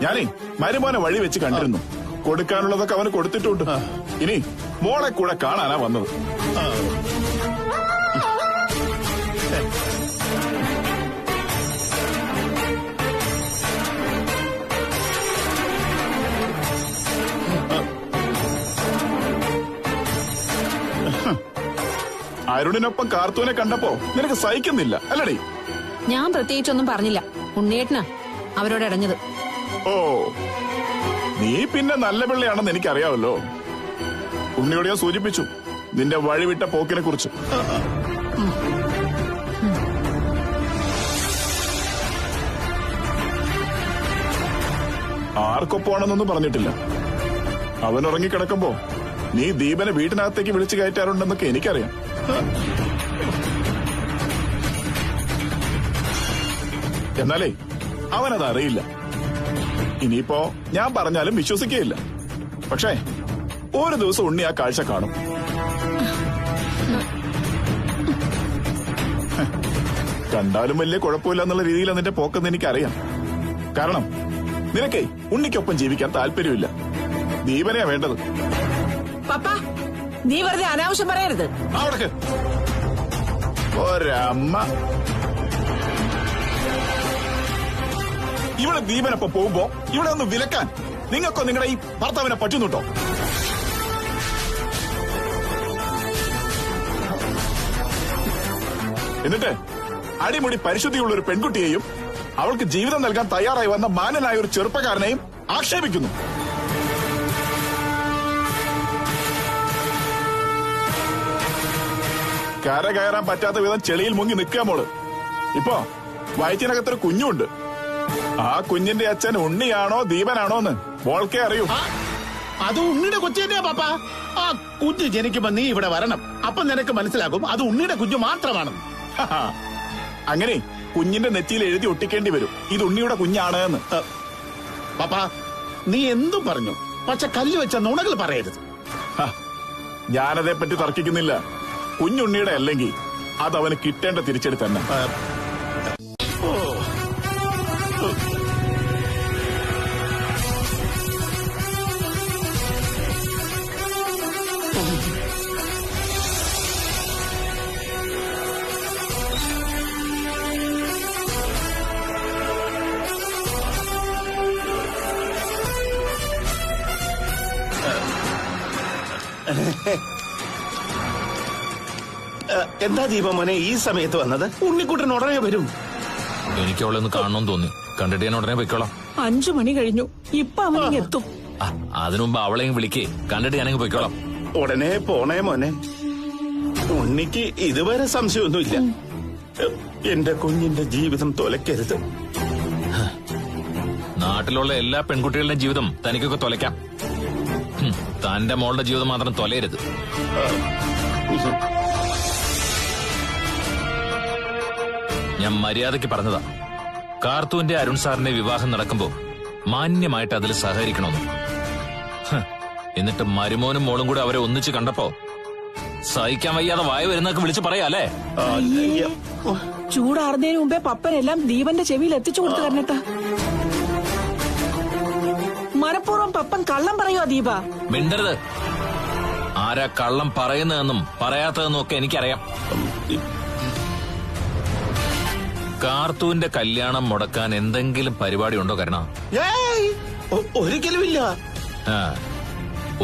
ഞാനേ മരുമോനെ വഴി വെച്ച് കണ്ടിരുന്നു. കൊടുക്കാനുള്ളതൊക്കെ അവന് കൊടുത്തിട്ടുണ്ട്. ഇനി മോളെ കൂടെ കാണാനാ വന്നത്. അരുണിനൊപ്പം കാർത്തൂനെ കണ്ടപ്പോ നിനക്ക് സഹിക്കുന്നില്ല അല്ലടി? ഞാൻ പ്രത്യേകിച്ചൊന്നും പറഞ്ഞില്ല. ഉണ്ണിയേട്ടനാ അവരോട് ഇടഞ്ഞത്. ഓ, നീ പിന്നെ നല്ല പിള്ളയാണെന്ന് എനിക്കറിയാമല്ലോ. ഉണ്ണിയോട് ഞാൻ സൂചിപ്പിച്ചു നിന്റെ വഴിവിട്ട പോക്കിനെ കുറിച്ച്. ആർക്കൊപ്പമാണെന്നൊന്നും പറഞ്ഞിട്ടില്ല. അവൻ ഉറങ്ങിക്കിടക്കുമ്പോ നീ ദീപനെ വീട്ടിനകത്തേക്ക് വിളിച്ചു കയറ്റാറുണ്ടെന്നൊക്കെ എനിക്കറിയാം. എന്നാലേ അവനത് അറിയില്ല. ഇനിയിപ്പോ ഞാൻ പറഞ്ഞാലും വിശ്വസിക്കുകയില്ല. പക്ഷേ ഒരു ദിവസം ഉണ്ണി ആ കാഴ്ച കാണും. കണ്ടാലും വലിയ കുഴപ്പമില്ല എന്നുള്ള രീതിയിലാണ് നിന്റെ പോക്കെന്ന് എനിക്കറിയാം. കാരണം നിനക്കേ ഉണ്ണിക്കൊപ്പം ജീവിക്കാൻ താല്പര്യമില്ല. ദീപനെയാ വേണ്ടത്. പപ്പ, നീ വെറുതെ അനാവശ്യം പറയരുത്. അവിടെ ഒരമ്മ ഇവിടെ ദീപനൊപ്പം പോകുമ്പോ ഇവിടെ ഒന്ന് വിലക്കാൻ നിങ്ങൾക്കോ നിങ്ങളുടെ ഈ ഭർത്താവിനെ പറ്റുന്നുണ്ടോ? എന്നിട്ട് അടിമുടി പരിശുദ്ധിയുള്ള ഒരു പെൺകുട്ടിയെയും അവൾക്ക് ജീവിതം നൽകാൻ തയ്യാറായി വന്ന മാന്യനായ ഒരു ചെറുപ്പക്കാരനെയും ആക്ഷേപിക്കുന്നു. കര കയറാൻ പറ്റാത്ത വിധം ചെളിയിൽ മുങ്ങി നിൽക്കുക മോള്. ഇപ്പോ വയറ്റിനകത്തൊരു കുഞ്ഞുണ്ട്. ആ കുഞ്ഞിന്റെ അച്ഛൻ ഉണ്ണിയാണോ ദീപനാണോ എന്ന് മോൾക്കേ അറിയൂ. അത് ഉണ്ണിയുടെ കൊച്ചിന്റെ പാപ്പ. ആ കുഞ്ഞ് ജനിക്കുമ്പോ നീ ഇവിടെ വരണം. അപ്പൊ നിനക്ക് മനസ്സിലാകും അത് ഉണ്ണിയുടെ കുഞ്ഞു മാത്രമാണെന്ന്. അങ്ങനെ കുഞ്ഞിന്റെ നെറ്റിയിൽ എഴുതി ഒട്ടിക്കേണ്ടി വരും ഇത് ഉണ്ണിയുടെ കുഞ്ഞാണ് എന്ന്. പാപ്പ, നീ എന്തും പറഞ്ഞു, പക്ഷെ കല്ല് വെച്ച നുണകൾ പറയരുത്. ഞാനതേ പറ്റി തർക്കിക്കുന്നില്ല. കുഞ്ഞുണ്ണിയുടെ അല്ലെങ്കിൽ അത് അവന് കിട്ടേണ്ട തിരിച്ചടി തന്നെ. എന്താ ദീപമോനെ ഈ സമയത്ത് വന്നത്? ഉണ്ണിക്കുട്ടൻ ഉടനെ വരും. എനിക്ക് അവളെ ഒന്ന് കാണണമെന്ന് തോന്നി. കണ്ടിട്ട് ഞാൻ ഉടനെ പൊയ്ക്കോളാം. 5 മണി കഴിഞ്ഞു. ഇപ്പൊ അവൻ എത്തും. അതിനുമുമ്പ് അവളെയും വിളിക്കേ. കണ്ടിട്ട് ഞാനങ്ങ് പൊയ്ക്കോളാം. ഉടനെ പോണേ മോനെ. ഉണ്ണിക്ക് ഇതുവരെ സംശയമൊന്നുമില്ല. എന്റെ കുഞ്ഞിന്റെ ജീവിതം തൊലക്കരുത്. നാട്ടിലുള്ള എല്ലാ പെൺകുട്ടികളുടെയും ജീവിതം തനിക്കൊക്കെ തൊലയ്ക്കാം. തന്റെ മോളുടെ ജീവിതം മാത്രം തൊലയരുത്. ഞാൻ മര്യാദയ്ക്ക് പറഞ്ഞതാ. കാർത്തൂന്റെ അരുൺ സാറിന്റെ വിവാഹം നടക്കുമ്പോ മാന്യമായിട്ട് അതിൽ സഹകരിക്കണമെന്ന്. എന്നിട്ട് മരുമോനും മോളും കൂടെ അവരെ ഒന്നിച്ച് കണ്ടപ്പോ സഹിക്കാൻ വയ്യാതെ വായ വരുന്നൊക്കെ വിളിച്ചു പറയാല്ലേ? ചൂടാറുന്നതിന് മുമ്പേ പപ്പനെല്ലാം ദീപന്റെ ചെവിയിൽ എത്തിച്ചു കൊടുത്തു തരണട്ടാ. മനഃപൂർവ്വം പപ്പൻ കള്ളം പറയുവോ ദീപ? മിണ്ടരുത്. ആരാ കള്ളം പറയുന്നതെന്നും പറയാത്തതെന്നും ഒക്കെ എനിക്കറിയാം. കാർത്തൂന്റെ കല്യാണം മുടക്കാൻ എന്തെങ്കിലും പരിപാടി ഉണ്ടോ കരുണ? ഒരിക്കലുമില്ല.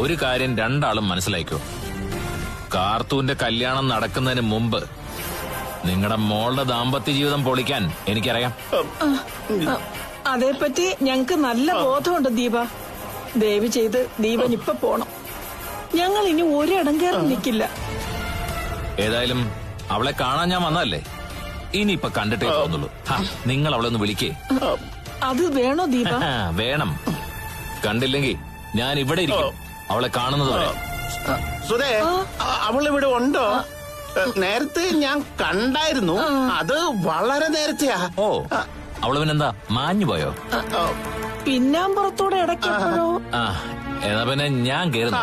ഒരു കാര്യം രണ്ടാളും മനസ്സിലാക്കോ. കാർത്തൂന്റെ കല്യാണം നടക്കുന്നതിന് മുമ്പ് നിങ്ങളുടെ മോളുടെ ദാമ്പത്യ ജീവിതം പൊളിക്കാൻ എനിക്കറിയാം. അതേപ്പറ്റി ഞങ്ങക്ക് നല്ല ബോധമുണ്ട് ദീപ. ദയവ് ചെയ്ത് ദീപൻ ഇപ്പൊ പോണം. ഞങ്ങൾ ഇനി ഒരിടം കയറി നിൽക്കില്ല. ഏതായാലും അവളെ കാണാൻ ഞാൻ വന്നതല്ലേ. ഇനിയിപ്പൊ കണ്ടിട്ടേ പോകുന്നുള്ളൂ. നിങ്ങൾ അവളെ ഒന്ന് വിളിക്കേ. അത് വേണോ ദീപ? വേണം. കണ്ടില്ലെങ്കിൽ ഞാൻ ഇവിടെ ഇരിക്കും അവളെ കാണുന്നത് വരെ. സുധേ, അവളിവിടെ ഉണ്ടോ? നേരത്തെ ഞാൻ കണ്ടായിരുന്നു. അത് വളരെ നേരത്തെയാ. ഓ, അവള് പിന്നെന്താ മാഞ്ഞു പോയോ? പിന്നാമ്പുറത്തൂടെ ഇടയ്ക്കെപ്പോഴോ. എന്നാ പിന്നെ ഞാൻ കേറുന്നു.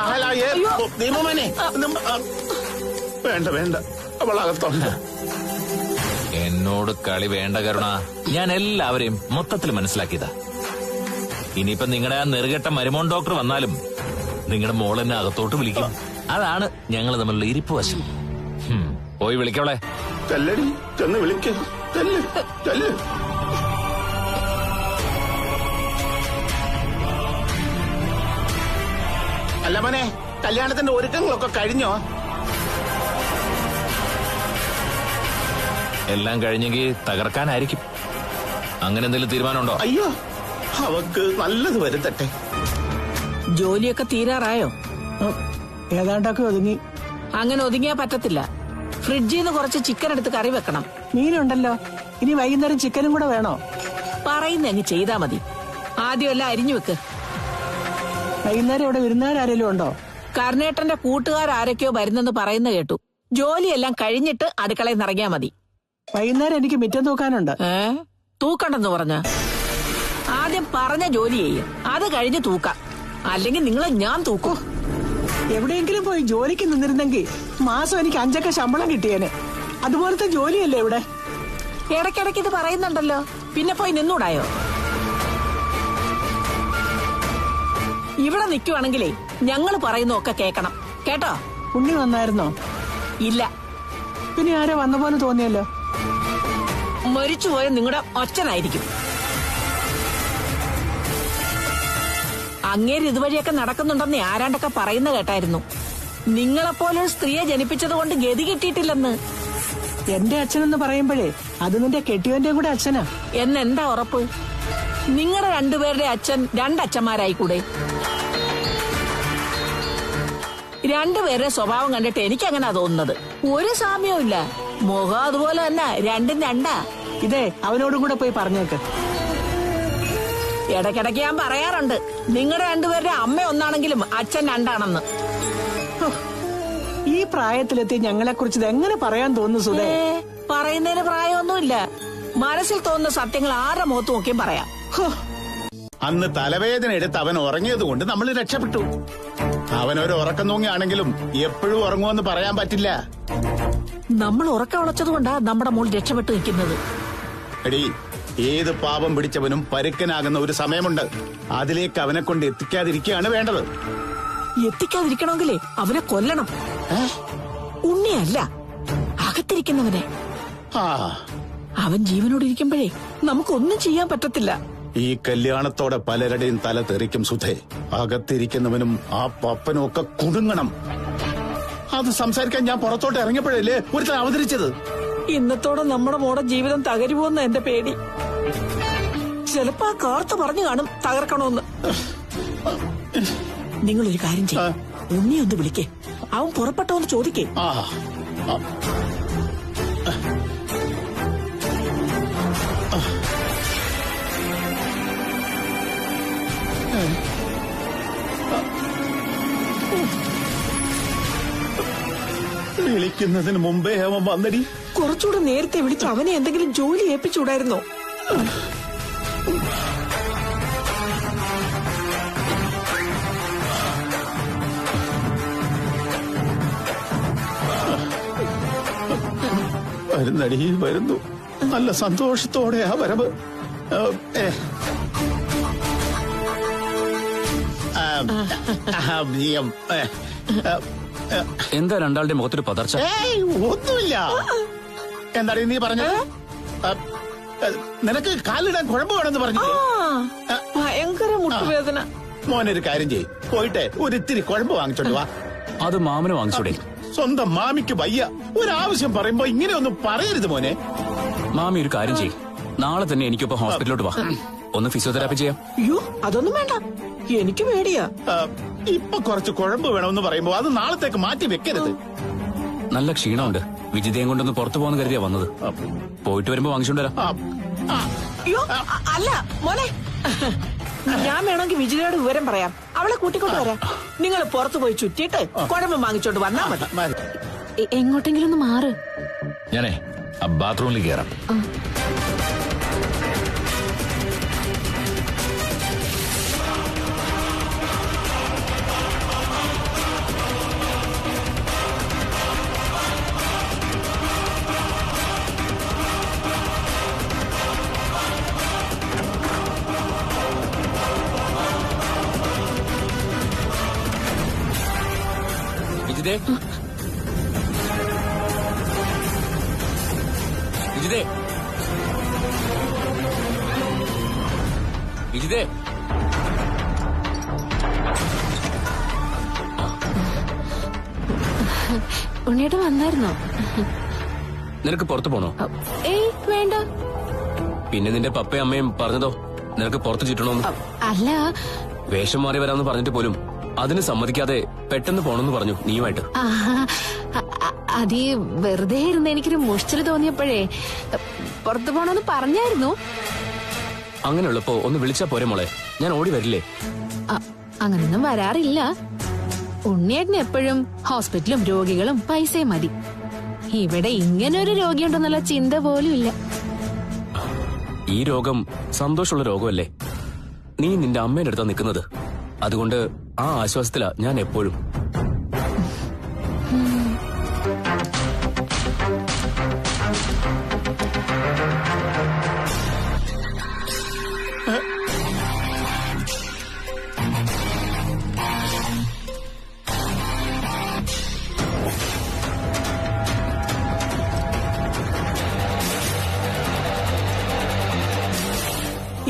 ദീപമോനെ, വേണ്ട വേണ്ട, അവളകത്തുണ്ട്. എന്നോട് കളി വേണ്ട കരുണ. ഞാൻ എല്ലാവരെയും മൊത്തത്തിൽ മനസ്സിലാക്കിയതാ. ഇനിയിപ്പൊ നിങ്ങളുടെ ആ നെറുകെട്ട മരുമോൻ ഡോക്ടർ വന്നാലും നിങ്ങളുടെ മോളെന്നെ അകത്തോട്ട് വിളിക്കും. അതാണ് ഞങ്ങൾ തമ്മിലുള്ള ഇരിപ്പ് വശം. പോയി വിളിക്കവളെ. ചെല്ലടി, ചെന്ന് വിളിക്ക. അല്ല മോനെ, കല്യാണത്തിന്റെ ഒരുക്കങ്ങളൊക്കെ കഴിഞ്ഞോ? എല്ലാം കഴിഞ്ഞെങ്കിൽ തകർക്കാനായിരിക്കും. അങ്ങനെ എന്തെങ്കിലും തീരുമാനമുണ്ടോ? അയ്യോ, അവക്ക് നല്ലത് വരുത്തട്ടെ. ജോലിയൊക്കെ തീരാറായോ? ഏതാണ്ടൊക്കെ ഒതുങ്ങി. അങ്ങനെ ഒതുങ്ങിയാ പറ്റത്തില്ല. ഫ്രിഡ്ജിൽ നിന്ന് കുറച്ച് ചിക്കൻ എടുത്ത് കറി വെക്കണം. മീനുണ്ടല്ലോ, ഇനി വൈകുന്നേരം ചിക്കനും കൂടെ വേണോ? പറയുന്ന അങ്ങ് ചെയ്താ മതി. ആദ്യം എല്ലാം അരിഞ്ഞു വെക്ക്. വൈകുന്നേരം ഇവിടെ വിരുന്നുകാരെങ്കിലും ഉണ്ടോ? കർണേട്ടന്റെ കൂട്ടുകാരാരൊക്കെയോ വരുന്നെന്ന് പറയുന്ന കേട്ടു. ജോലിയെല്ലാം കഴിഞ്ഞിട്ട് അടുക്കളയിൽ നിന്ന് ഇറങ്ങിയാ മതി. വൈകുന്നേരം എനിക്ക് മിറ്റം തൂക്കാനുണ്ട്. തൂക്കണ്ടെന്ന് പറഞ്ഞ ആദ്യം പറഞ്ഞ ജോലി ചെയ്യും, അത് കഴിഞ്ഞ് തൂക്കാം. അല്ലെങ്കിൽ നിങ്ങളെ ഞാൻ തൂക്കും. എവിടെയെങ്കിലും പോയി ജോലിക്ക് നിന്നിരുന്നെങ്കിൽ മാസം എനിക്ക് 5 ശമ്പളം കിട്ടിയേനെ. അതുപോലത്തെ ജോലിയല്ലേ ഇവിടെ. ഇടയ്ക്കിടയ്ക്ക് ഇത് പറയുന്നുണ്ടല്ലോ, പിന്നെ പോയി നിന്നൂടായോ? ഇവിടെ നിൽക്കുവാണെങ്കിലേ ഞങ്ങള് പറയുന്നൊക്കെ കേക്കണം കേട്ടോ. ഉണ്ണി വന്നായിരുന്നോ? ഇല്ല. പിന്നെ ആരോ വന്ന പോലെ തോന്നിയല്ലോ. മരിച്ചുപോയ നിങ്ങളുടെ അച്ഛനായിരിക്കും. അങ്ങേര് ഇതുവഴിയൊക്കെ നടക്കുന്നുണ്ടെന്ന് ആരാണ്ടൊക്കെ പറയുന്ന കേട്ടായിരുന്നു. നിങ്ങളെപ്പോലൊരു സ്ത്രീയെ ജനിപ്പിച്ചത് കൊണ്ട് ഗതി കിട്ടിയിട്ടില്ലെന്ന്. എന്റെ അച്ഛനെന്ന് പറയുമ്പോഴേ അത് നിന്റെ കെട്ടിയവന്റെ കൂടെ അച്ഛനാ. എന്നെന്താ ഉറപ്പ്? നിങ്ങളുടെ രണ്ടുപേരുടെ അച്ഛൻ 2 അച്ഛന്മാരായിക്കൂടെ? രണ്ടുപേരുടെ സ്വഭാവം കണ്ടിട്ട് എനിക്കങ്ങനെ തോന്നുന്നത്. ഒരു സാമ്യവും ഇല്ല. മുഖം അതുപോലെ തന്നെ, രണ്ടും രണ്ടാ. ഇതേ അവനോടും കൂടെ പോയി പറഞ്ഞേക്ക്. ഇടയ്ക്കിടയ്ക്ക് ഞാൻ പറയാറുണ്ട്, നിങ്ങളുടെ രണ്ടുപേരുടെ അമ്മ ഒന്നാണെങ്കിലും അച്ഛൻ 2 ഈ പ്രായത്തിലെത്തി ഞങ്ങളെ കുറിച്ച് എങ്ങനെ പറയാൻ തോന്നുന്നു സുധേ? പറയുന്നതിന് പ്രായമൊന്നുമില്ല. മനസ്സിൽ തോന്നുന്ന സത്യങ്ങൾ ആരുടെ മുഖത്ത് നോക്കിയും പറയാം. അന്ന് തലവേദന എടുത്ത് അവൻ ഉറങ്ങിയത് കൊണ്ട് നമ്മൾ രക്ഷപ്പെട്ടു. അവനൊരു ഉറക്കം തൂങ്ങിയാണെങ്കിലും എപ്പോഴും ഉറങ്ങുമെന്ന് പറയാൻ പറ്റില്ല. നമ്മൾ ഉറക്കം ഉളച്ചതുകൊണ്ടാ നമ്മുടെ മോൾ രക്ഷപ്പെട്ടു നിൽക്കുന്നത്. എടീ, ഏത് പാപം പിടിച്ചവനും പരുക്കനാകുന്ന ഒരു സമയമുണ്ട്. അതിലേക്ക് അവനെ കൊണ്ട് എത്തിക്കാതിരിക്കുകയാണ് വേണ്ടത്. എത്തിക്കാതിരിക്കണമെങ്കിലേ അവനെ കൊല്ലണം. ഉണ്ണിയല്ല, അകത്തിരിക്കുന്നവനെ. അവൻ ജീവനോട് ഇരിക്കുമ്പോഴേ നമുക്കൊന്നും ചെയ്യാൻ പറ്റത്തില്ല. ഈ കല്യാണത്തോടെ പലരുടെയും തല തെറിക്കും സുധേ. അകത്തിരിക്കുന്നവനും ആ പപ്പനും ഒക്കെ കുടുങ്ങണം. അത് സംസാരിക്കാൻ ഞാൻ പുറത്തോട്ട് ഇറങ്ങിയപ്പോഴല്ലേ ഒരുത്തൻ അവതരിച്ചത്. ഇന്നത്തോടെ നമ്മുടെ മോടെ ജീവിതം തകരുമോന്ന് എന്റെ പേടി. ചിലപ്പോ ആ കാർത്ത് പറഞ്ഞു കാണും തകർക്കണോന്ന്. നിങ്ങളൊരു കാര്യം ചെയ്യും, ഉണ്ണി ഒന്ന് വിളിക്കേ. അവൻ പുറപ്പെട്ടോന്ന് ചോദിക്കേ. വിളിക്കുന്നതിന് മുമ്പേ അവൻ വന്നടി. കുറച്ചുകൂടെ നേരത്തെ വിളിച്ച് അവനെ എന്തെങ്കിലും ജോലി ഏൽപ്പിച്ചുകൂടായിരുന്നോ? വരുന്നടി, വരുന്നു. നല്ല സന്തോഷത്തോടെ ആ വരവ്. എന്താ രണ്ടാളുടെ മുഖത്തൊരു പതർച്ച? ഒന്നുമില്ല. എന്താണ് നീ പറഞ്ഞത്? നിനക്ക് കാലിടാൻ കുഴമ്പ് വേണമെന്ന് പറഞ്ഞു. ഭയങ്കര മുട്ടുവേദന. മോനൊരു കാര്യം ചെയ്യ്, പോയിട്ട് ഒരിത്തിരി കുഴമ്പ് വാങ്ങിച്ചോണ്ട് വാ. അത് മാമന് വാങ്ങിച്ചൂടെ? സ്വന്തം മാമിക്ക് വയ്യ. ഒരാവശ്യം പറയുമ്പോ ഇങ്ങനെയൊന്നും പറയരുത് മോനെ. മാമി ഒരു കാര്യം ചെയ്യും, നാളെ തന്നെ എനിക്കൊപ്പം ഹോസ്പിറ്റലിലോട്ട് വാ. ഒന്ന് ഫിസിയോതെറാപ്പി ചെയ്യാം. അയ്യോ, അതൊന്നും വേണ്ട, എനിക്ക് പേടിയാ. ഇപ്പൊ കുറച്ച് കുഴമ്പ് വേണമെന്ന് പറയുമ്പോ അത് നാളത്തേക്ക് മാറ്റി വെക്കരുത്. നല്ല ക്ഷീണമുണ്ട്. വിജിതയും കൊണ്ടൊന്ന് പുറത്തു പോകാൻ കരുതിയാ വന്നത്. പോയിട്ട് വരുമ്പോ വാങ്ങിച്ചോണ്ടരാ. അയ്യോ അല്ല മോനെ, ഞാൻ വേണമെങ്കിൽ വിജിതയോട് വിവരം പറയാം. അവളെ കൂട്ടിക്കൊണ്ട് വരാം. നിങ്ങൾ പുറത്തു പോയി ചുറ്റിയിട്ട് കുഴമ്പ് വാങ്ങിച്ചോണ്ട് വന്നാ മതി. എങ്ങോട്ടെങ്കിലും ഒന്ന് മാറ്. ഞാനേ ബാത്റൂമിൽ കയറാം. വിജിതേ, വിജിതേ, വിജിതേ. ഉണ്ണിയേട്ടൻ വന്നായിരുന്നോ? നിനക്ക് പുറത്തു പോണോ? ഏയ് വേണ്ട. പിന്നെ നിന്റെ പപ്പയും അമ്മയും പറഞ്ഞതോ നിനക്ക് പുറത്ത് ചുറ്റണോന്ന്? അല്ല, വേഷം മാറി വരാമെന്ന് പറഞ്ഞിട്ട് പോലും അതിന് സമ്മതിക്കാതെ പെട്ടെന്ന് പോണെന്ന് പറഞ്ഞു നീയുമായിട്ട്. അതീ വെറുതെ ഇരുന്ന് എനിക്കൊരു മുഷിച്ചില് തോന്നിയപ്പോഴേ പുറത്തു പോണെന്ന് പറഞ്ഞായിരുന്നു. അങ്ങനെയുള്ളപ്പോ ഒന്ന് വിളിച്ചാ പോരെ മോളെ, ഞാൻ ഓടി വരില്ലേ? അങ്ങനൊന്നും വരാറില്ല. ഉണ്ണിയേട്ടന് എപ്പോഴും ഹോസ്പിറ്റലും രോഗികളും പൈസയും മതി. ഇവിടെ ഇങ്ങനൊരു രോഗിയുണ്ടെന്നുള്ള ചിന്ത പോലും ഇല്ല. ഈ രോഗം സന്തോഷമുള്ള രോഗമല്ലേ? നീ നിന്റെ അമ്മയുടെ അടുത്താ നിൽക്കുന്നത്. അതുകൊണ്ട് ആ ആശ്വാസത്തിലാ ഞാൻ എപ്പോഴും.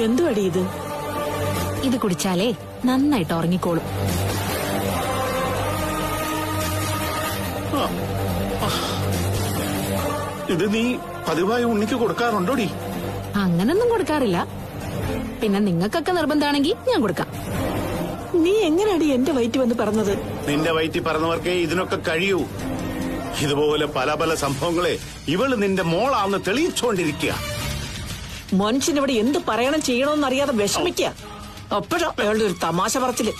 എന്തുവടി ഇത്? ഇത് കുടിച്ചാലേ നന്നായിട്ട് ഉറങ്ങിക്കോളും. ഇത് നീ പതിവായി ഉണ്ണിക്ക് കൊടുക്കാറുണ്ടോടി? അങ്ങനൊന്നും കൊടുക്കാറില്ല. പിന്നെ നിങ്ങൾക്കൊക്കെ നിർബന്ധമാണെങ്കിൽ ഞാൻ കൊടുക്കാം. നീ എങ്ങനെയാടി എന്റെ വയറ്റി വന്ന് പറഞ്ഞത്? നിന്റെ വയറ്റി പറഞ്ഞവർക്കേ ഇതിനൊക്കെ കഴിയൂ. ഇതുപോലെ പല പല സംഭവങ്ങളെ ഇവള് നിന്റെ മോളാന്ന് തെളിയിച്ചോണ്ടിരിക്കുക. മനുഷ്യനിവിടെ എന്ത് പറയണം ചെയ്യണോന്നറിയാതെ വിഷമിക്കുക. അപ്പോഴാ അയാളുടെ ഒരു തമാശ പറച്ചില്.